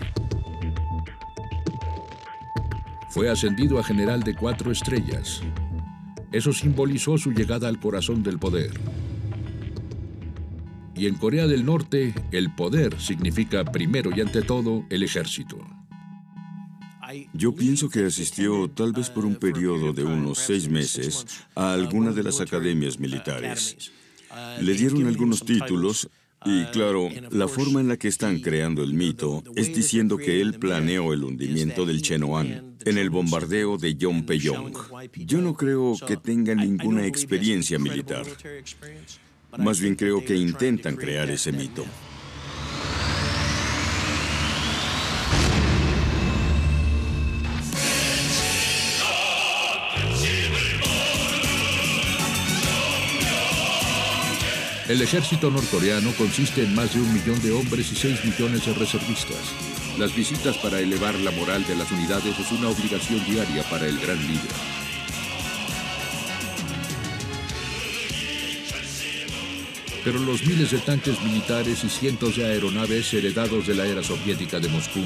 Fue ascendido a general de 4 estrellas. Eso simbolizó su llegada al corazón del poder. Y en Corea del Norte, el poder significa primero y ante todo el ejército. Yo pienso que asistió, tal vez por un periodo de unos 6 meses, a alguna de las academias militares. Le dieron algunos títulos y, claro, la forma en la que están creando el mito es diciendo que él planeó el hundimiento del Cheonan en el bombardeo de Yongbyon. Yo no creo que tenga ninguna experiencia militar. Más bien creo que intentan crear ese mito. El ejército norcoreano consiste en más de 1 millón de hombres y 6 millones de reservistas. Las visitas para elevar la moral de las unidades es una obligación diaria para el gran líder. Pero los miles de tanques militares y cientos de aeronaves heredados de la era soviética de Moscú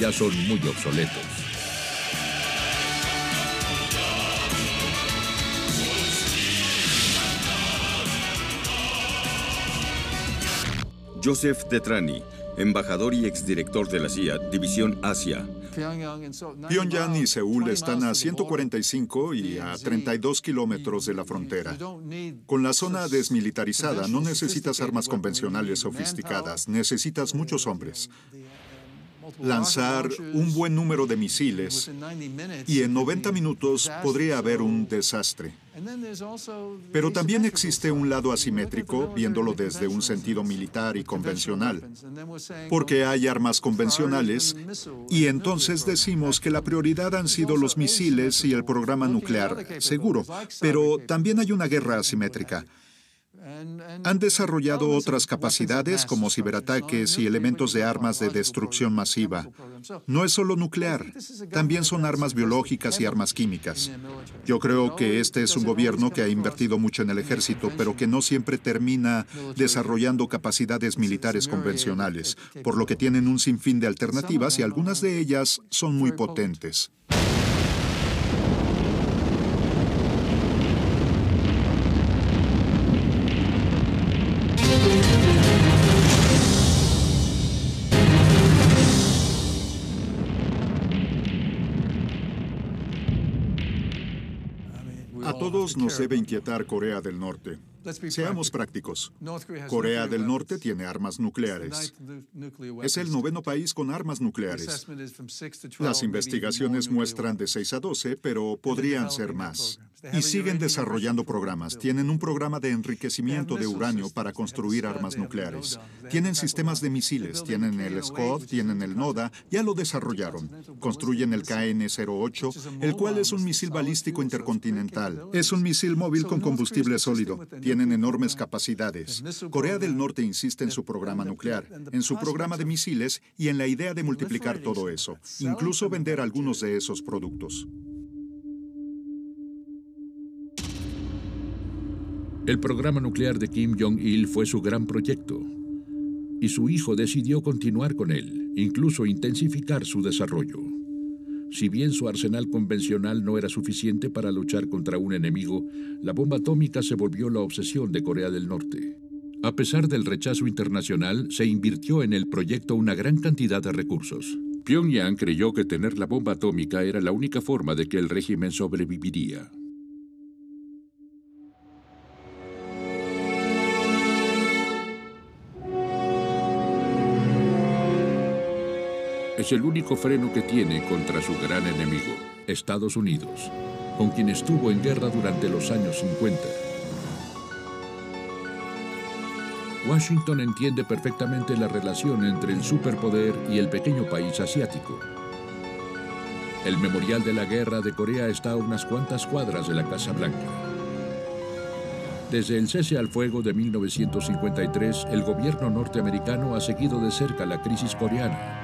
ya son muy obsoletos. Joseph Tetrani, embajador y exdirector de la CIA, División Asia. Pyongyang y Seúl están a 145 y a 32 kilómetros de la frontera. Con la zona desmilitarizada no necesitas armas convencionales sofisticadas, necesitas muchos hombres. Lanzar un buen número de misiles y en 90 minutos podría haber un desastre. Pero también existe un lado asimétrico, viéndolo desde un sentido militar y convencional, porque hay armas convencionales y entonces decimos que la prioridad han sido los misiles y el programa nuclear, seguro, pero también hay una guerra asimétrica. Han desarrollado otras capacidades como ciberataques y elementos de armas de destrucción masiva. No es solo nuclear, también son armas biológicas y armas químicas. Yo creo que este es un gobierno que ha invertido mucho en el ejército, pero que no siempre termina desarrollando capacidades militares convencionales, por lo que tienen un sinfín de alternativas y algunas de ellas son muy potentes. A todos nos debe inquietar Corea del Norte. Seamos prácticos. Corea del Norte tiene armas nucleares. Es el 9º país con armas nucleares. Las investigaciones muestran de 6 a 12, pero podrían ser más. Y siguen desarrollando programas. Tienen un programa de enriquecimiento de uranio para construir armas nucleares. Tienen sistemas de misiles. Tienen el Scud, tienen el NODA. Ya lo desarrollaron. Construyen el KN-08, el cual es un misil balístico intercontinental. Es un misil móvil con combustible sólido. Tienen enormes capacidades. Corea del Norte insiste en su programa nuclear, en su programa de misiles y en la idea de multiplicar todo eso, incluso vender algunos de esos productos. El programa nuclear de Kim Jong-il fue su gran proyecto, y su hijo decidió continuar con él, incluso intensificar su desarrollo. Si bien su arsenal convencional no era suficiente para luchar contra un enemigo, la bomba atómica se volvió la obsesión de Corea del Norte. A pesar del rechazo internacional, se invirtió en el proyecto una gran cantidad de recursos. Pyongyang creyó que tener la bomba atómica era la única forma de que el régimen sobreviviría. Es el único freno que tiene contra su gran enemigo, Estados Unidos, con quien estuvo en guerra durante los años 50. Washington entiende perfectamente la relación entre el superpoder y el pequeño país asiático. El memorial de la guerra de Corea está a unas cuantas cuadras de la Casa Blanca. Desde el cese al fuego de 1953, el gobierno norteamericano ha seguido de cerca la crisis coreana.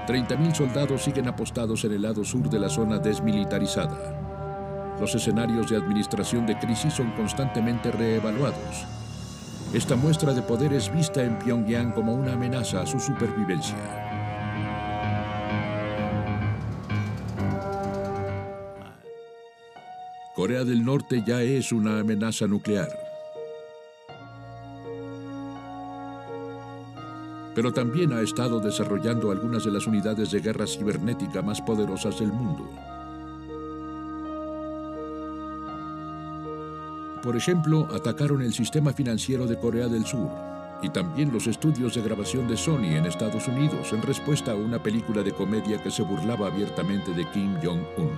30.000 soldados siguen apostados en el lado sur de la zona desmilitarizada. Los escenarios de administración de crisis son constantemente reevaluados. Esta muestra de poder es vista en Pyongyang como una amenaza a su supervivencia. Corea del Norte ya es una amenaza nuclear. Pero también ha estado desarrollando algunas de las unidades de guerra cibernética más poderosas del mundo. Por ejemplo, atacaron el sistema financiero de Corea del Sur y también los estudios de grabación de Sony en Estados Unidos en respuesta a una película de comedia que se burlaba abiertamente de Kim Jong-un.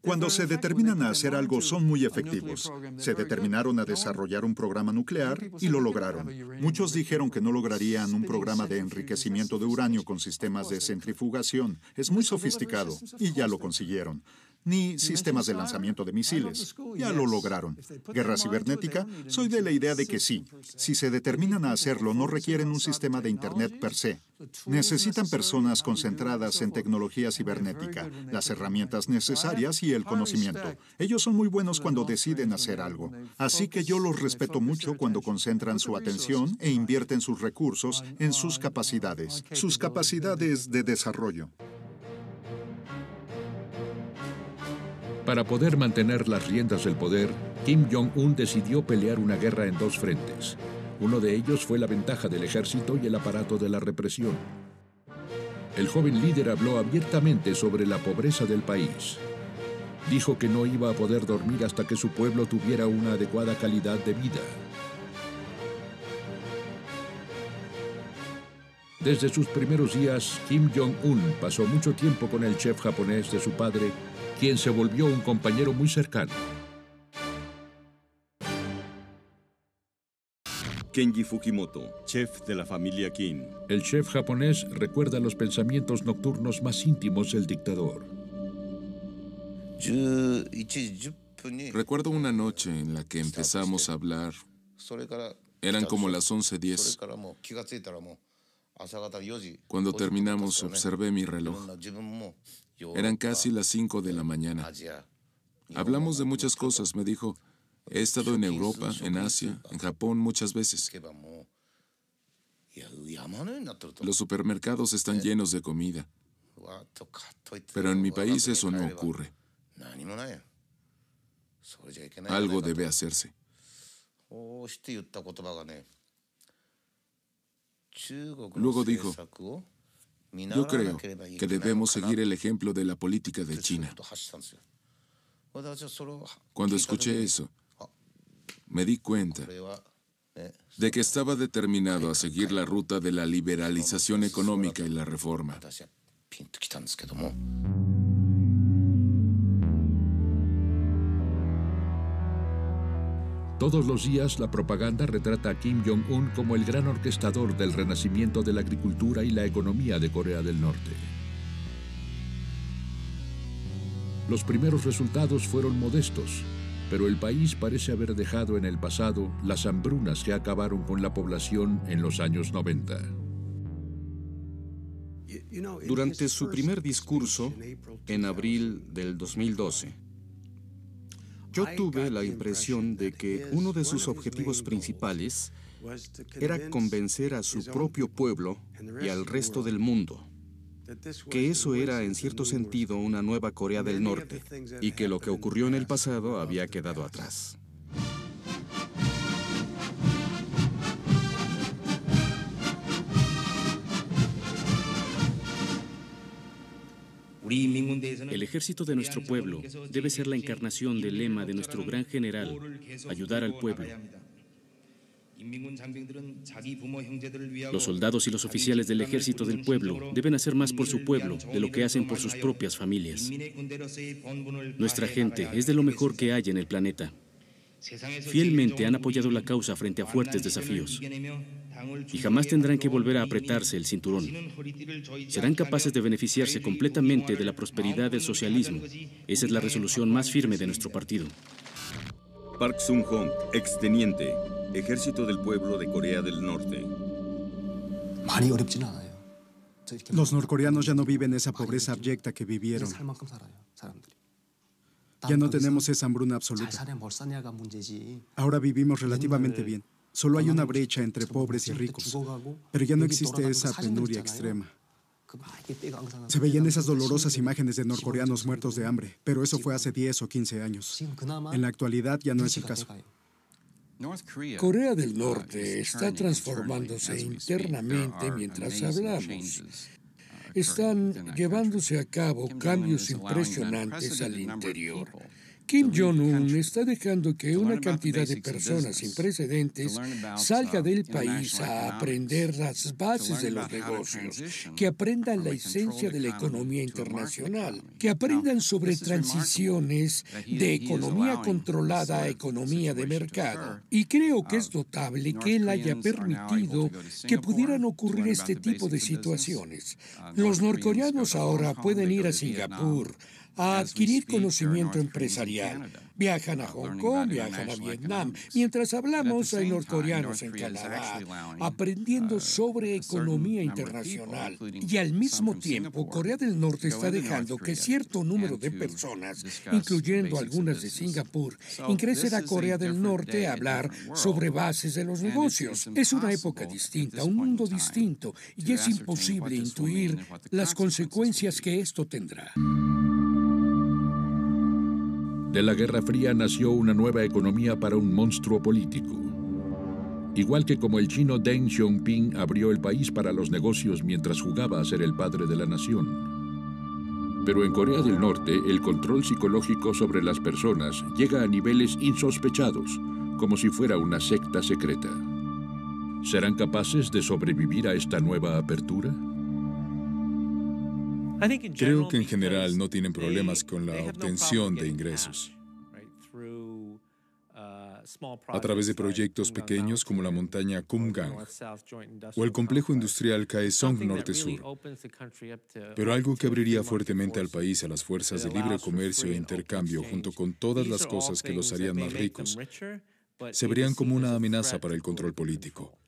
Cuando se determinan a hacer algo son muy efectivos. Se determinaron a desarrollar un programa nuclear y lo lograron. Muchos dijeron que no lograrían un programa de enriquecimiento de uranio con sistemas de centrifugación. Es muy sofisticado y ya lo consiguieron. ni sistemas de lanzamiento de misiles. Ya lo lograron. Guerra cibernética, soy de la idea de que sí. Si se determinan a hacerlo, no requieren un sistema de Internet per se. Necesitan personas concentradas en tecnología cibernética, las herramientas necesarias y el conocimiento. Ellos son muy buenos cuando deciden hacer algo. Así que yo los respeto mucho cuando concentran su atención e invierten sus recursos en sus capacidades de desarrollo. Para poder mantener las riendas del poder, Kim Jong-un decidió pelear una guerra en dos frentes. Uno de ellos fue la ventaja del ejército y el aparato de la represión. El joven líder habló abiertamente sobre la pobreza del país. Dijo que no iba a poder dormir hasta que su pueblo tuviera una adecuada calidad de vida. Desde sus primeros días, Kim Jong-un pasó mucho tiempo con el chef japonés de su padre, quien se volvió un compañero muy cercano. Kenji Fujimoto, chef de la familia Kim. El chef japonés recuerda los pensamientos nocturnos más íntimos del dictador. Recuerdo una noche en la que empezamos a hablar. Eran como las 11:10. Cuando terminamos, observé mi reloj. Eran casi las 5 de la mañana. Hablamos de muchas cosas, me dijo. He estado en Europa, en Asia, en Japón muchas veces. Los supermercados están llenos de comida. Pero en mi país eso no ocurre. Algo debe hacerse. Luego dijo, yo creo que debemos seguir el ejemplo de la política de China. Cuando escuché eso, me di cuenta de que estaba determinado a seguir la ruta de la liberalización económica y la reforma. Todos los días, la propaganda retrata a Kim Jong-un como el gran orquestador del renacimiento de la agricultura y la economía de Corea del Norte. Los primeros resultados fueron modestos, pero el país parece haber dejado en el pasado las hambrunas que acabaron con la población en los años 90. Durante su primer discurso, en abril del 2012, yo tuve la impresión de que uno de sus objetivos principales era convencer a su propio pueblo y al resto del mundo que eso era en cierto sentido una nueva Corea del Norte y que lo que ocurrió en el pasado había quedado atrás. El ejército de nuestro pueblo debe ser la encarnación del lema de nuestro gran general, ayudar al pueblo. Los soldados y los oficiales del ejército del pueblo deben hacer más por su pueblo de lo que hacen por sus propias familias. Nuestra gente es de lo mejor que hay en el planeta. Fielmente han apoyado la causa frente a fuertes desafíos. Y jamás tendrán que volver a apretarse el cinturón. Serán capaces de beneficiarse completamente de la prosperidad del socialismo. Esa es la resolución más firme de nuestro partido. Park Sung-hong, exteniente, Ejército del Pueblo de Corea del Norte. Los norcoreanos ya no viven esa pobreza abyecta que vivieron. Ya no tenemos esa hambruna absoluta. Ahora vivimos relativamente bien. Solo hay una brecha entre pobres y ricos, pero ya no existe esa penuria extrema. Se veían esas dolorosas imágenes de norcoreanos muertos de hambre, pero eso fue hace 10 o 15 años. En la actualidad ya no es el caso. Corea del Norte está transformándose internamente mientras hablamos. Están llevándose a cabo cambios impresionantes al interior. Kim Jong-un está dejando que una cantidad de personas sin precedentes salga del país a aprender las bases de los negocios, que aprendan la esencia de la economía internacional, que aprendan sobre transiciones de economía controlada a economía de mercado. Y creo que es notable que él haya permitido que pudieran ocurrir este tipo de situaciones. Los norcoreanos ahora pueden ir a Singapur, a adquirir conocimiento empresarial. Viajan a Hong Kong, viajan a Vietnam. Mientras hablamos, hay norcoreanos en Canadá aprendiendo sobre economía internacional. Y al mismo tiempo, Corea del Norte está dejando que cierto número de personas, incluyendo algunas de Singapur, ingresen a Corea del Norte a hablar sobre bases de los negocios. Es una época distinta, un mundo distinto, y es imposible intuir las consecuencias que esto tendrá. De la Guerra Fría nació una nueva economía para un monstruo político. Igual que como el chino Deng Xiaoping abrió el país para los negocios mientras jugaba a ser el padre de la nación. Pero en Corea del Norte, el control psicológico sobre las personas llega a niveles insospechados, como si fuera una secta secreta. ¿Serán capaces de sobrevivir a esta nueva apertura? Creo que en general no tienen problemas con la obtención de ingresos. A través de proyectos pequeños como la montaña Kumgang o el complejo industrial Kaesong Norte-Sur. Pero algo que abriría fuertemente al país a las fuerzas de libre comercio e intercambio junto con todas las cosas que los harían más ricos, se verían como una amenaza para el control político.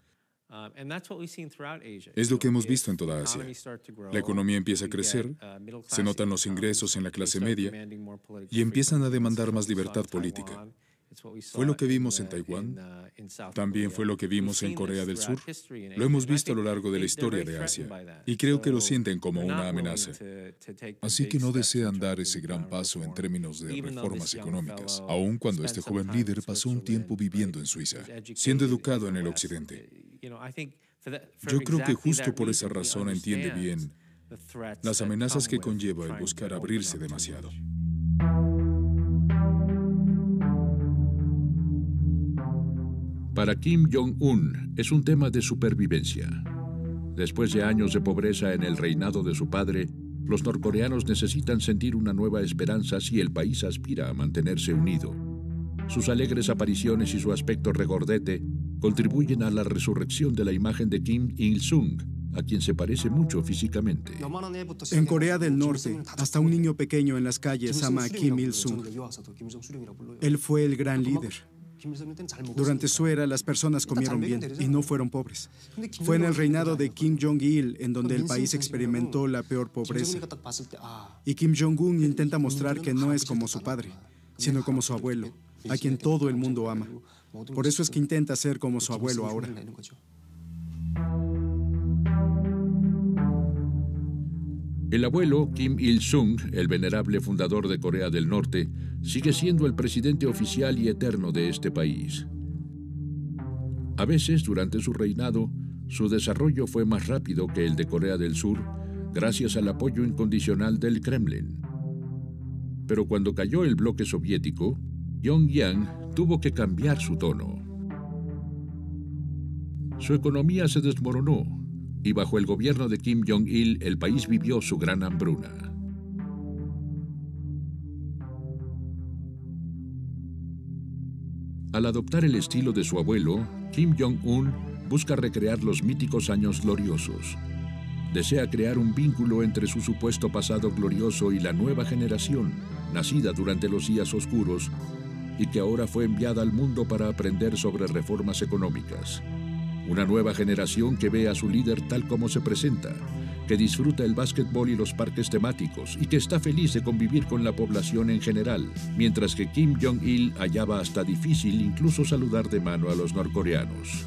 Es lo que hemos visto en toda Asia. La economía empieza a crecer, se notan los ingresos en la clase media y empiezan a demandar más libertad política. Fue lo que vimos en Taiwán, también fue lo que vimos en Corea del Sur. Lo hemos visto a lo largo de la historia de Asia y creo que lo sienten como una amenaza. Así que no desean dar ese gran paso en términos de reformas económicas, aun cuando este joven líder pasó un tiempo viviendo en Suiza, siendo educado en el Occidente. Yo creo que justo por esa razón entiende bien las amenazas que conlleva el buscar abrirse demasiado. Para Kim Jong-un es un tema de supervivencia. Después de años de pobreza en el reinado de su padre, los norcoreanos necesitan sentir una nueva esperanza si el país aspira a mantenerse unido. Sus alegres apariciones y su aspecto regordete contribuyen a la resurrección de la imagen de Kim Il-sung, a quien se parece mucho físicamente. En Corea del Norte, hasta un niño pequeño en las calles ama a Kim Il-sung. Él fue el gran líder. Durante su era, las personas comieron bien y no fueron pobres. Fue en el reinado de Kim Jong-il en donde el país experimentó la peor pobreza. Y Kim Jong-un intenta mostrar que no es como su padre, sino como su abuelo, a quien todo el mundo ama. Por eso es que intenta ser como su abuelo ahora. El abuelo, Kim Il-sung, el venerable fundador de Corea del Norte, sigue siendo el presidente oficial y eterno de este país. A veces, durante su reinado, su desarrollo fue más rápido que el de Corea del Sur, gracias al apoyo incondicional del Kremlin. Pero cuando cayó el bloque soviético, Pyongyang tuvo que cambiar su tono. Su economía se desmoronó, y bajo el gobierno de Kim Jong-il, el país vivió su gran hambruna. Al adoptar el estilo de su abuelo, Kim Jong-un busca recrear los míticos años gloriosos. Desea crear un vínculo entre su supuesto pasado glorioso y la nueva generación, nacida durante los días oscuros, y que ahora fue enviada al mundo para aprender sobre reformas económicas. Una nueva generación que ve a su líder tal como se presenta, que disfruta el básquetbol y los parques temáticos y que está feliz de convivir con la población en general, mientras que Kim Jong-il hallaba hasta difícil incluso saludar de mano a los norcoreanos.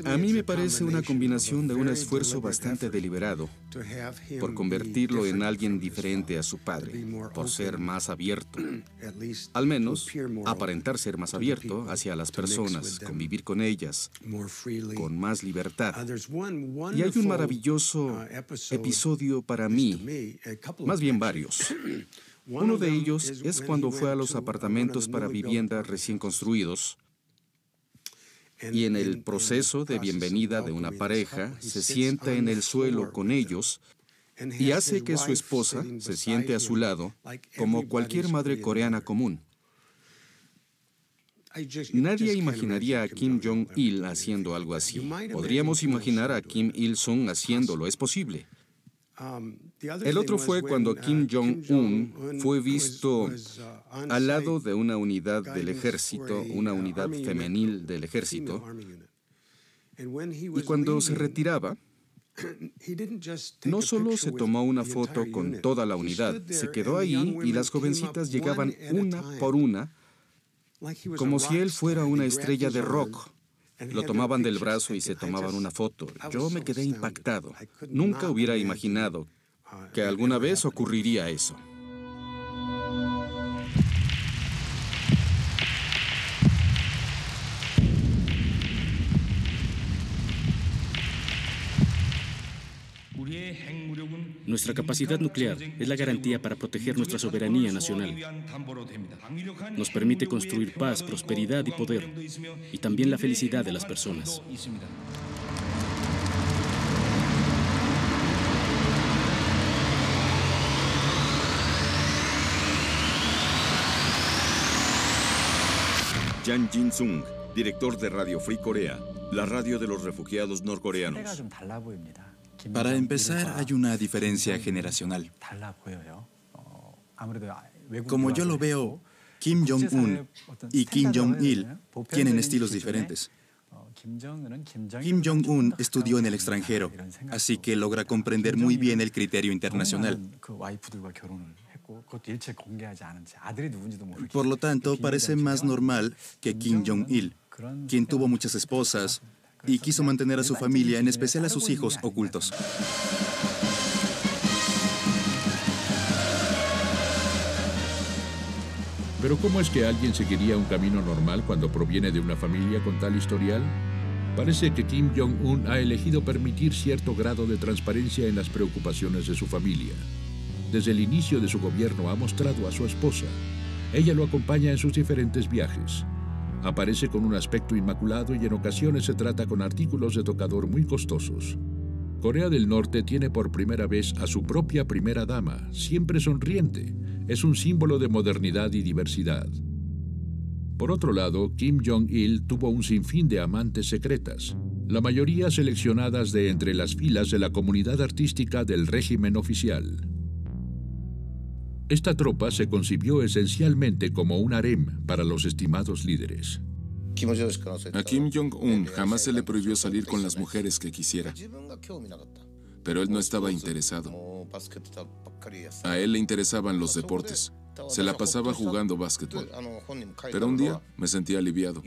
A mí me parece una combinación de un esfuerzo bastante deliberado por convertirlo en alguien diferente a su padre, por ser más abierto, al menos aparentar ser más abierto hacia las personas, convivir con ellas, con más libertad. Y hay un maravilloso episodio para mí, más bien varios. Uno de ellos es cuando fue a los apartamentos para vivienda recién construidos, y en el proceso de bienvenida de una pareja, se sienta en el suelo con ellos y hace que su esposa se siente a su lado como cualquier madre coreana común. Nadie imaginaría a Kim Jong-il haciendo algo así. Podríamos imaginar a Kim Il-sung haciéndolo, es posible. El otro fue cuando Kim Jong-un fue visto al lado de una unidad del ejército, una unidad femenil del ejército, y cuando se retiraba, no solo se tomó una foto con toda la unidad, se quedó ahí y las jovencitas llegaban una por una, como si él fuera una estrella de rock. Lo tomaban del brazo y se tomaban una foto. Yo me quedé impactado. Nunca hubiera imaginado que alguna vez ocurriría eso. Nuestra capacidad nuclear es la garantía para proteger nuestra soberanía nacional. Nos permite construir paz, prosperidad y poder, y también la felicidad de las personas. Jang Jin-sung, director de Radio Free Corea, la radio de los refugiados norcoreanos. Para empezar, hay una diferencia generacional. Como yo lo veo, Kim Jong-un y Kim Jong-il tienen estilos diferentes. Kim Jong-un estudió en el extranjero, así que logra comprender muy bien el criterio internacional. Por lo tanto, parece más normal que Kim Jong-il, quien tuvo muchas esposas y quiso mantener a su familia, en especial a sus hijos, ocultos. Pero ¿cómo es que alguien seguiría un camino normal cuando proviene de una familia con tal historial? Parece que Kim Jong-un ha elegido permitir cierto grado de transparencia en las preocupaciones de su familia. Desde el inicio de su gobierno ha mostrado a su esposa. Ella lo acompaña en sus diferentes viajes. Aparece con un aspecto inmaculado y en ocasiones se trata con artículos de tocador muy costosos. Corea del Norte tiene por primera vez a su propia primera dama, siempre sonriente. Es un símbolo de modernidad y diversidad. Por otro lado, Kim Jong-il tuvo un sinfín de amantes secretas, la mayoría seleccionadas de entre las filas de la comunidad artística del régimen oficial. Esta tropa se concibió esencialmente como un harem para los estimados líderes. A Kim Jong-un jamás se le prohibió salir con las mujeres que quisiera, pero él no estaba interesado. A él le interesaban los deportes. Se la pasaba jugando básquetbol. Pero un día me sentí aliviado.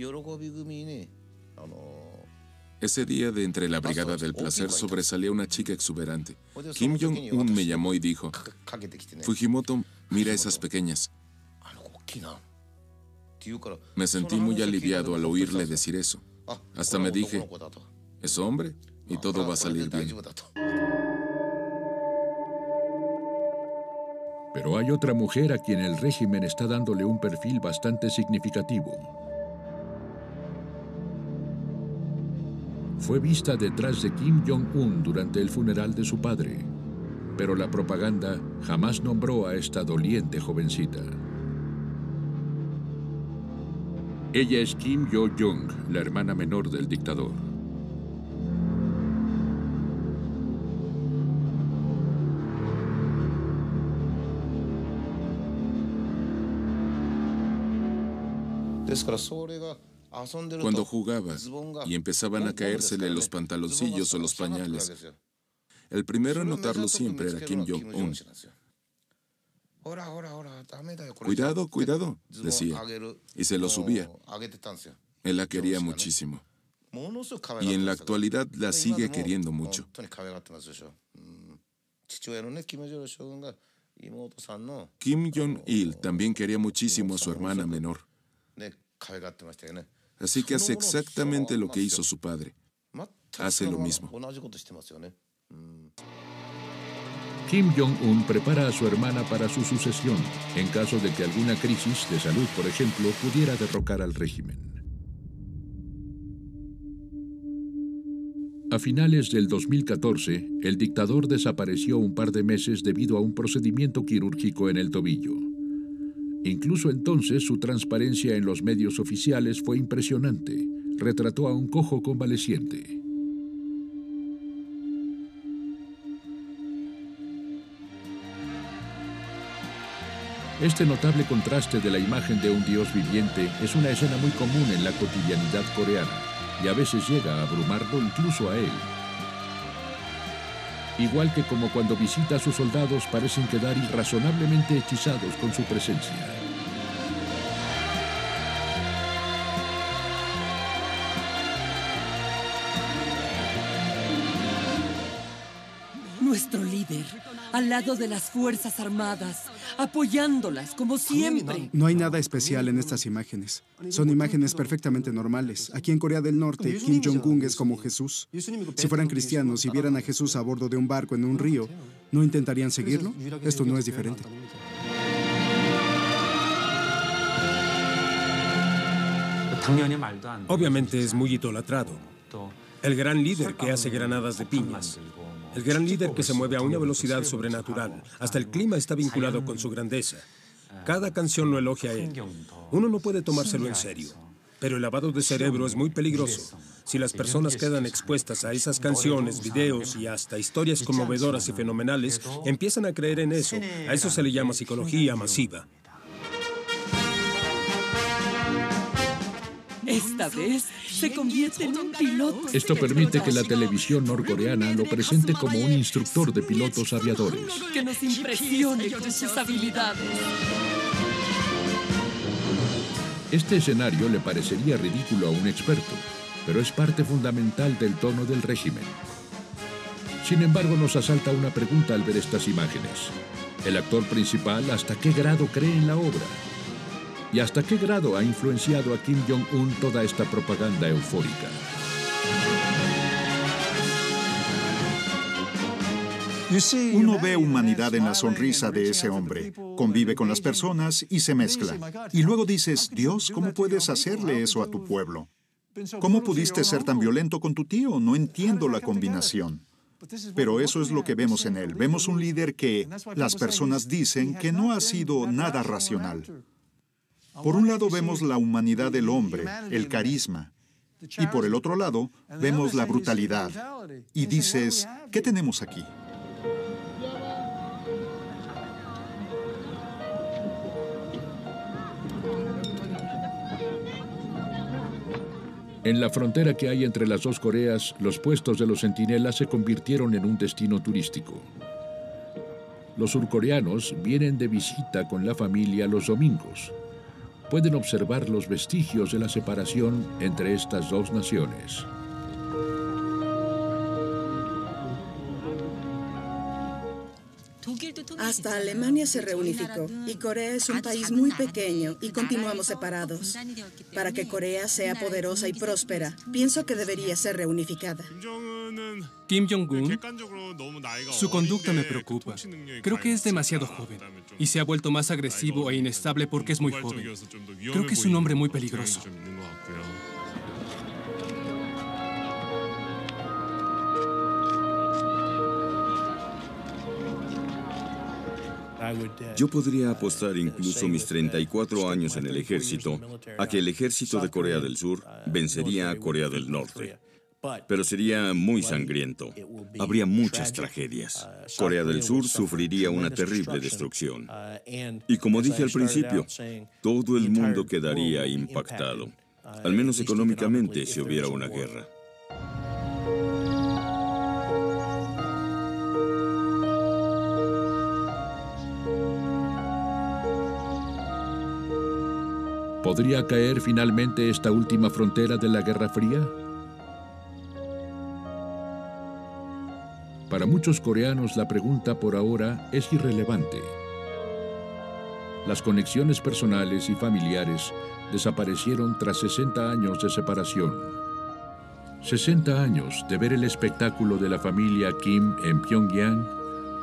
Ese día de entre la Brigada del Placer sobresalía una chica exuberante. Kim Jong-un me llamó y dijo: Fujimoto, mira esas pequeñas. Me sentí muy aliviado al oírle decir eso. Hasta me dije, es hombre y todo va a salir bien. Pero hay otra mujer a quien el régimen está dándole un perfil bastante significativo. Fue vista detrás de Kim Jong-un durante el funeral de su padre, pero la propaganda jamás nombró a esta doliente jovencita. Ella es Kim Yo-jong, la hermana menor del dictador. Cuando jugaba y empezaban a caérsele los pantaloncillos o los pañales, el primero en notarlo siempre era Kim Jong-un. Cuidado, cuidado, decía, y se lo subía. Él la quería muchísimo. Y en la actualidad la sigue queriendo mucho. Kim Jong-il también quería muchísimo a su hermana menor. Así que hace exactamente lo que hizo su padre. Hace lo mismo. Kim Jong-un prepara a su hermana para su sucesión, en caso de que alguna crisis de salud, por ejemplo, pudiera derrocar al régimen. A finales del 2014, el dictador desapareció un par de meses debido a un procedimiento quirúrgico en el tobillo. Incluso entonces, su transparencia en los medios oficiales fue impresionante. Retrató a un cojo convaleciente. Este notable contraste de la imagen de un dios viviente es una escena muy común en la cotidianidad coreana y a veces llega a abrumarlo incluso a él. Igual que como cuando visita a sus soldados parecen quedar irrazonablemente hechizados con su presencia. Nuestro líder, al lado de las Fuerzas Armadas, apoyándolas como siempre. No hay nada especial en estas imágenes. Son imágenes perfectamente normales. Aquí en Corea del Norte, Kim Jong-un es como Jesús. Si fueran cristianos y vieran a Jesús a bordo de un barco en un río, ¿no intentarían seguirlo? Esto no es diferente. Obviamente es muy idolatrado. El gran líder que hace granadas de piñas. El gran líder que se mueve a una velocidad sobrenatural. Hasta el clima está vinculado con su grandeza. Cada canción lo elogia a él. Uno no puede tomárselo en serio. Pero el lavado de cerebro es muy peligroso. Si las personas quedan expuestas a esas canciones, videos y hasta historias conmovedoras y fenomenales, empiezan a creer en eso. A eso se le llama psicología masiva. Esta vez se convierte en un piloto. Esto permite que la televisión norcoreana lo presente como un instructor de pilotos aviadores. Que nos impresione con sus habilidades. Este escenario le parecería ridículo a un experto, pero es parte fundamental del tono del régimen. Sin embargo, nos asalta una pregunta al ver estas imágenes. ¿El actor principal hasta qué grado cree en la obra? ¿Y hasta qué grado ha influenciado a Kim Jong-un toda esta propaganda eufórica? Uno ve humanidad en la sonrisa de ese hombre, convive con las personas y se mezcla. Y luego dices, Dios, ¿cómo puedes hacerle eso a tu pueblo? ¿Cómo pudiste ser tan violento con tu tío? No entiendo la combinación. Pero eso es lo que vemos en él. Vemos un líder que las personas dicen que no ha sido nada racional. Por un lado vemos la humanidad del hombre, el carisma. Y por el otro lado vemos la brutalidad. Y dices, ¿qué tenemos aquí? En la frontera que hay entre las dos Coreas, los puestos de los centinelas se convirtieron en un destino turístico. Los surcoreanos vienen de visita con la familia los domingos. Pueden observar los vestigios de la separación entre estas dos naciones. Hasta Alemania se reunificó y Corea es un país muy pequeño y continuamos separados. Para que Corea sea poderosa y próspera, pienso que debería ser reunificada. Kim Jong-un, su conducta me preocupa. Creo que es demasiado joven y se ha vuelto más agresivo e inestable porque es muy joven. Creo que es un hombre muy peligroso. Yo podría apostar incluso mis 34 años en el ejército a que el ejército de Corea del Sur vencería a Corea del Norte. Pero sería muy sangriento. Habría muchas tragedias. Corea del Sur sufriría una terrible destrucción. Y como dije al principio, todo el mundo quedaría impactado, al menos económicamente si hubiera una guerra. ¿Podría caer finalmente esta última frontera de la Guerra Fría? Para muchos coreanos la pregunta por ahora es irrelevante. Las conexiones personales y familiares desaparecieron tras 60 años de separación. 60 años de ver el espectáculo de la familia Kim en Pyongyang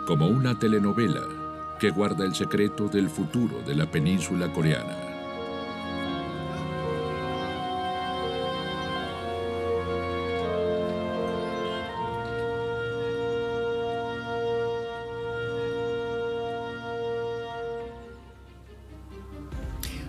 como una telenovela que guarda el secreto del futuro de la península coreana.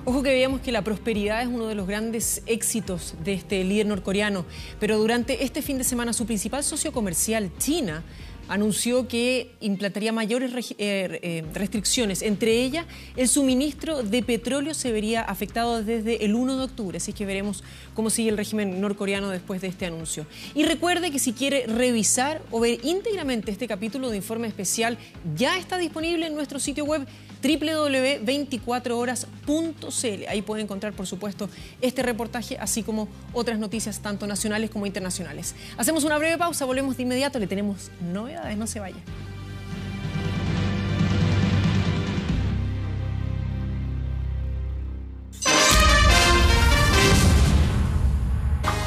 Ojo que veíamos que la prosperidad es uno de los grandes éxitos de este líder norcoreano, pero durante este fin de semana su principal socio comercial, China, anunció que implantaría mayores restricciones. Entre ellas, el suministro de petróleo se vería afectado desde el 1 de octubre. Así que veremos cómo sigue el régimen norcoreano después de este anuncio. Y recuerde que si quiere revisar o ver íntegramente este capítulo de Informe Especial, ya está disponible en nuestro sitio web www.24horas.cl. Ahí puede encontrar, por supuesto, este reportaje, así como otras noticias tanto nacionales como internacionales. Hacemos una breve pausa, volvemos de inmediato, le tenemos novedades, no se vaya.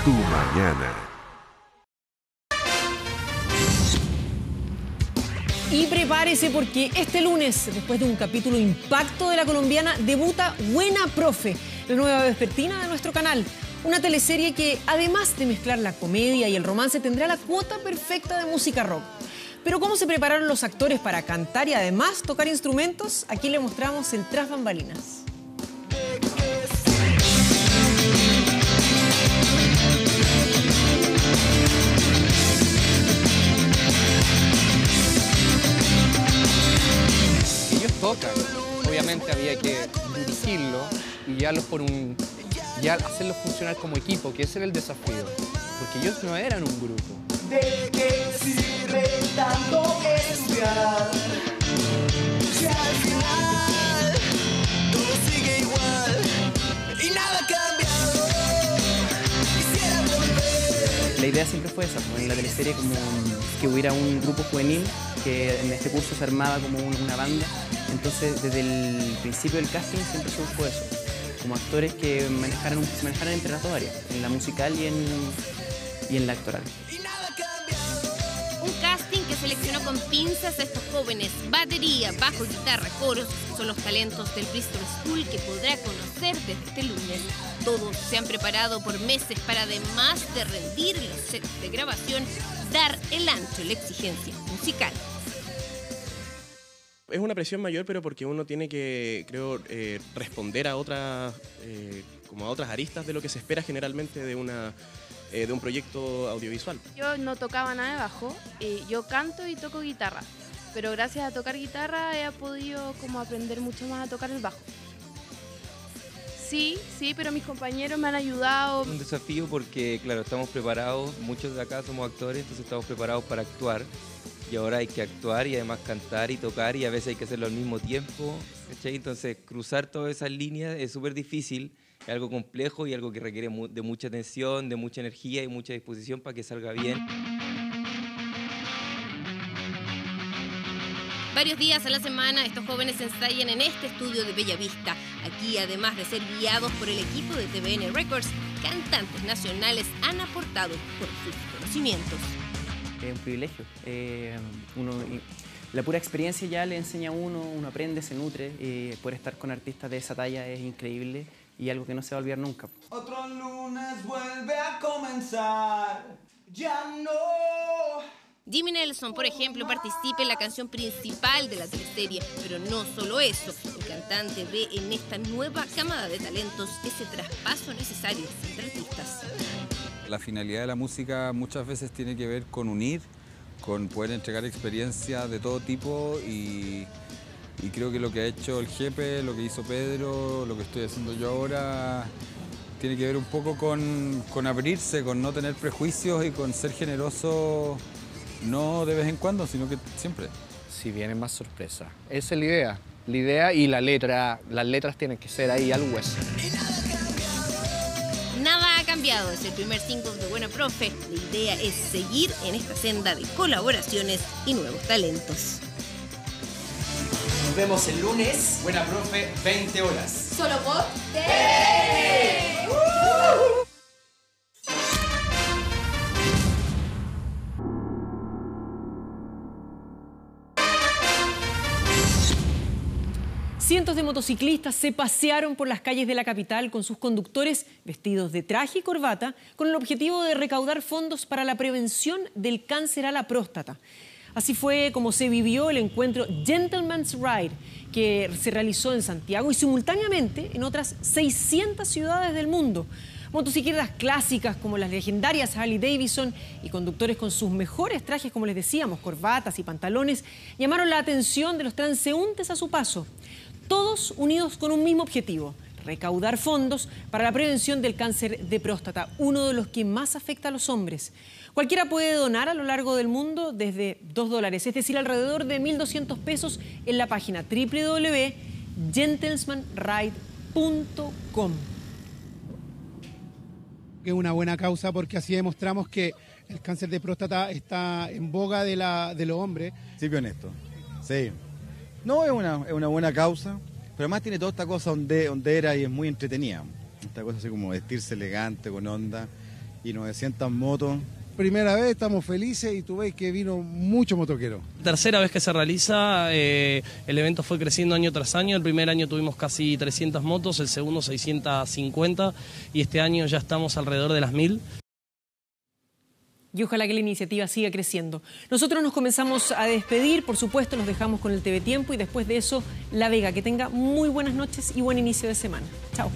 Tu mañana. Y prepárese porque este lunes, después de un capítulo Impacto de la colombiana, debuta Buena Profe, la nueva vespertina de nuestro canal. Una teleserie que, además de mezclar la comedia y el romance, tendrá la cuota perfecta de música rock. Pero ¿cómo se prepararon los actores para cantar y además tocar instrumentos? Aquí le mostramos el tras bambalinas. Tocan. Obviamente había que dirigirlo y ya hacerlos funcionar como equipo, que ese era el desafío, porque ellos no eran un grupo. ¿De qué sirve tanto estudiar? Si al final todo sigue igual y nada ha cambiado, quisiera volver. La idea siempre fue esa, en la teleserie, como que hubiera un grupo juvenil que en este curso se armaba como una banda. Entonces, desde el principio del casting siempre se buscó eso, como actores que manejaran entre las dos áreas, en la musical y en la actoral. Un casting que seleccionó con pinzas a estos jóvenes. Batería, bajo, guitarra, coros son los talentos del Bristol School que podrá conocer desde este lunes. Todos se han preparado por meses para, además de rendir los sets de grabación, dar el ancho en la exigencia musical. Es una presión mayor, pero porque uno tiene que, creo, responder a otras aristas de lo que se espera generalmente de un proyecto audiovisual. Yo no tocaba nada de bajo, yo canto y toco guitarra, pero gracias a tocar guitarra he podido como aprender mucho más a tocar el bajo. Sí, pero mis compañeros me han ayudado. Es un desafío porque, claro, estamos preparados, muchos de acá somos actores, entonces estamos preparados para actuar. Y ahora hay que actuar y además cantar y tocar y a veces hay que hacerlo al mismo tiempo, ¿cachai? Entonces cruzar todas esas líneas es súper difícil, es algo complejo y algo que requiere de mucha atención, de mucha energía y mucha disposición para que salga bien. Varios días a la semana estos jóvenes ensayan en este estudio de Bellavista. Aquí, además de ser guiados por el equipo de TVN Records, cantantes nacionales han aportado por sus conocimientos. Es un privilegio. La pura experiencia ya le enseña a uno aprende, se nutre. Poder estar con artistas de esa talla es increíble y algo que no se va a olvidar nunca. Otro lunes vuelve a comenzar, ya no. Jimmy Nelson, por ejemplo, participa en la canción principal de la teleserie, pero no solo eso. El cantante ve en esta nueva camada de talentos ese traspaso necesario entre artistas. La finalidad de la música muchas veces tiene que ver con unir, con poder entregar experiencias de todo tipo y creo que lo que ha hecho el Jepe, lo que hizo Pedro, lo que estoy haciendo yo ahora, tiene que ver un poco con abrirse, con no tener prejuicios y con ser generoso, no de vez en cuando, sino que siempre. Si viene más sorpresa. Esa es la idea y la letra, las letras tienen que ser ahí al hueso. Nada ha cambiado, es el primer single de Buena Profe. La idea es seguir en esta senda de colaboraciones y nuevos talentos. Nos vemos el lunes. Buena Profe, 20 horas. Solo por TVN. Cientos de motociclistas se pasearon por las calles de la capital con sus conductores vestidos de traje y corbata con el objetivo de recaudar fondos para la prevención del cáncer a la próstata. Así fue como se vivió el encuentro Gentleman's Ride, que se realizó en Santiago y simultáneamente en otras 600 ciudades del mundo. Motocicletas clásicas como las legendarias Harley Davidson y conductores con sus mejores trajes, como les decíamos, corbatas y pantalones, llamaron la atención de los transeúntes a su paso. Todos unidos con un mismo objetivo: recaudar fondos para la prevención del cáncer de próstata, uno de los que más afecta a los hombres. Cualquiera puede donar a lo largo del mundo desde $2, es decir, alrededor de 1.200 pesos en la página www.gentlesmanride.com. Es una buena causa porque así demostramos que el cáncer de próstata está en boga de los hombres. Sí, honesto. Sí. No, es una buena causa, pero además tiene toda esta cosa hondera y es muy entretenida. Esta cosa así como vestirse elegante, con onda, y 900 motos. Primera vez, estamos felices y tú ves que vino mucho motoquero. Tercera vez que se realiza, el evento fue creciendo año tras año. El primer año tuvimos casi 300 motos, el segundo 650 y este año ya estamos alrededor de las 1000. Y ojalá que la iniciativa siga creciendo. Nosotros nos comenzamos a despedir, por supuesto, nos dejamos con el TV Tiempo y después de eso, La Vega. Que tenga muy buenas noches y buen inicio de semana. Chao.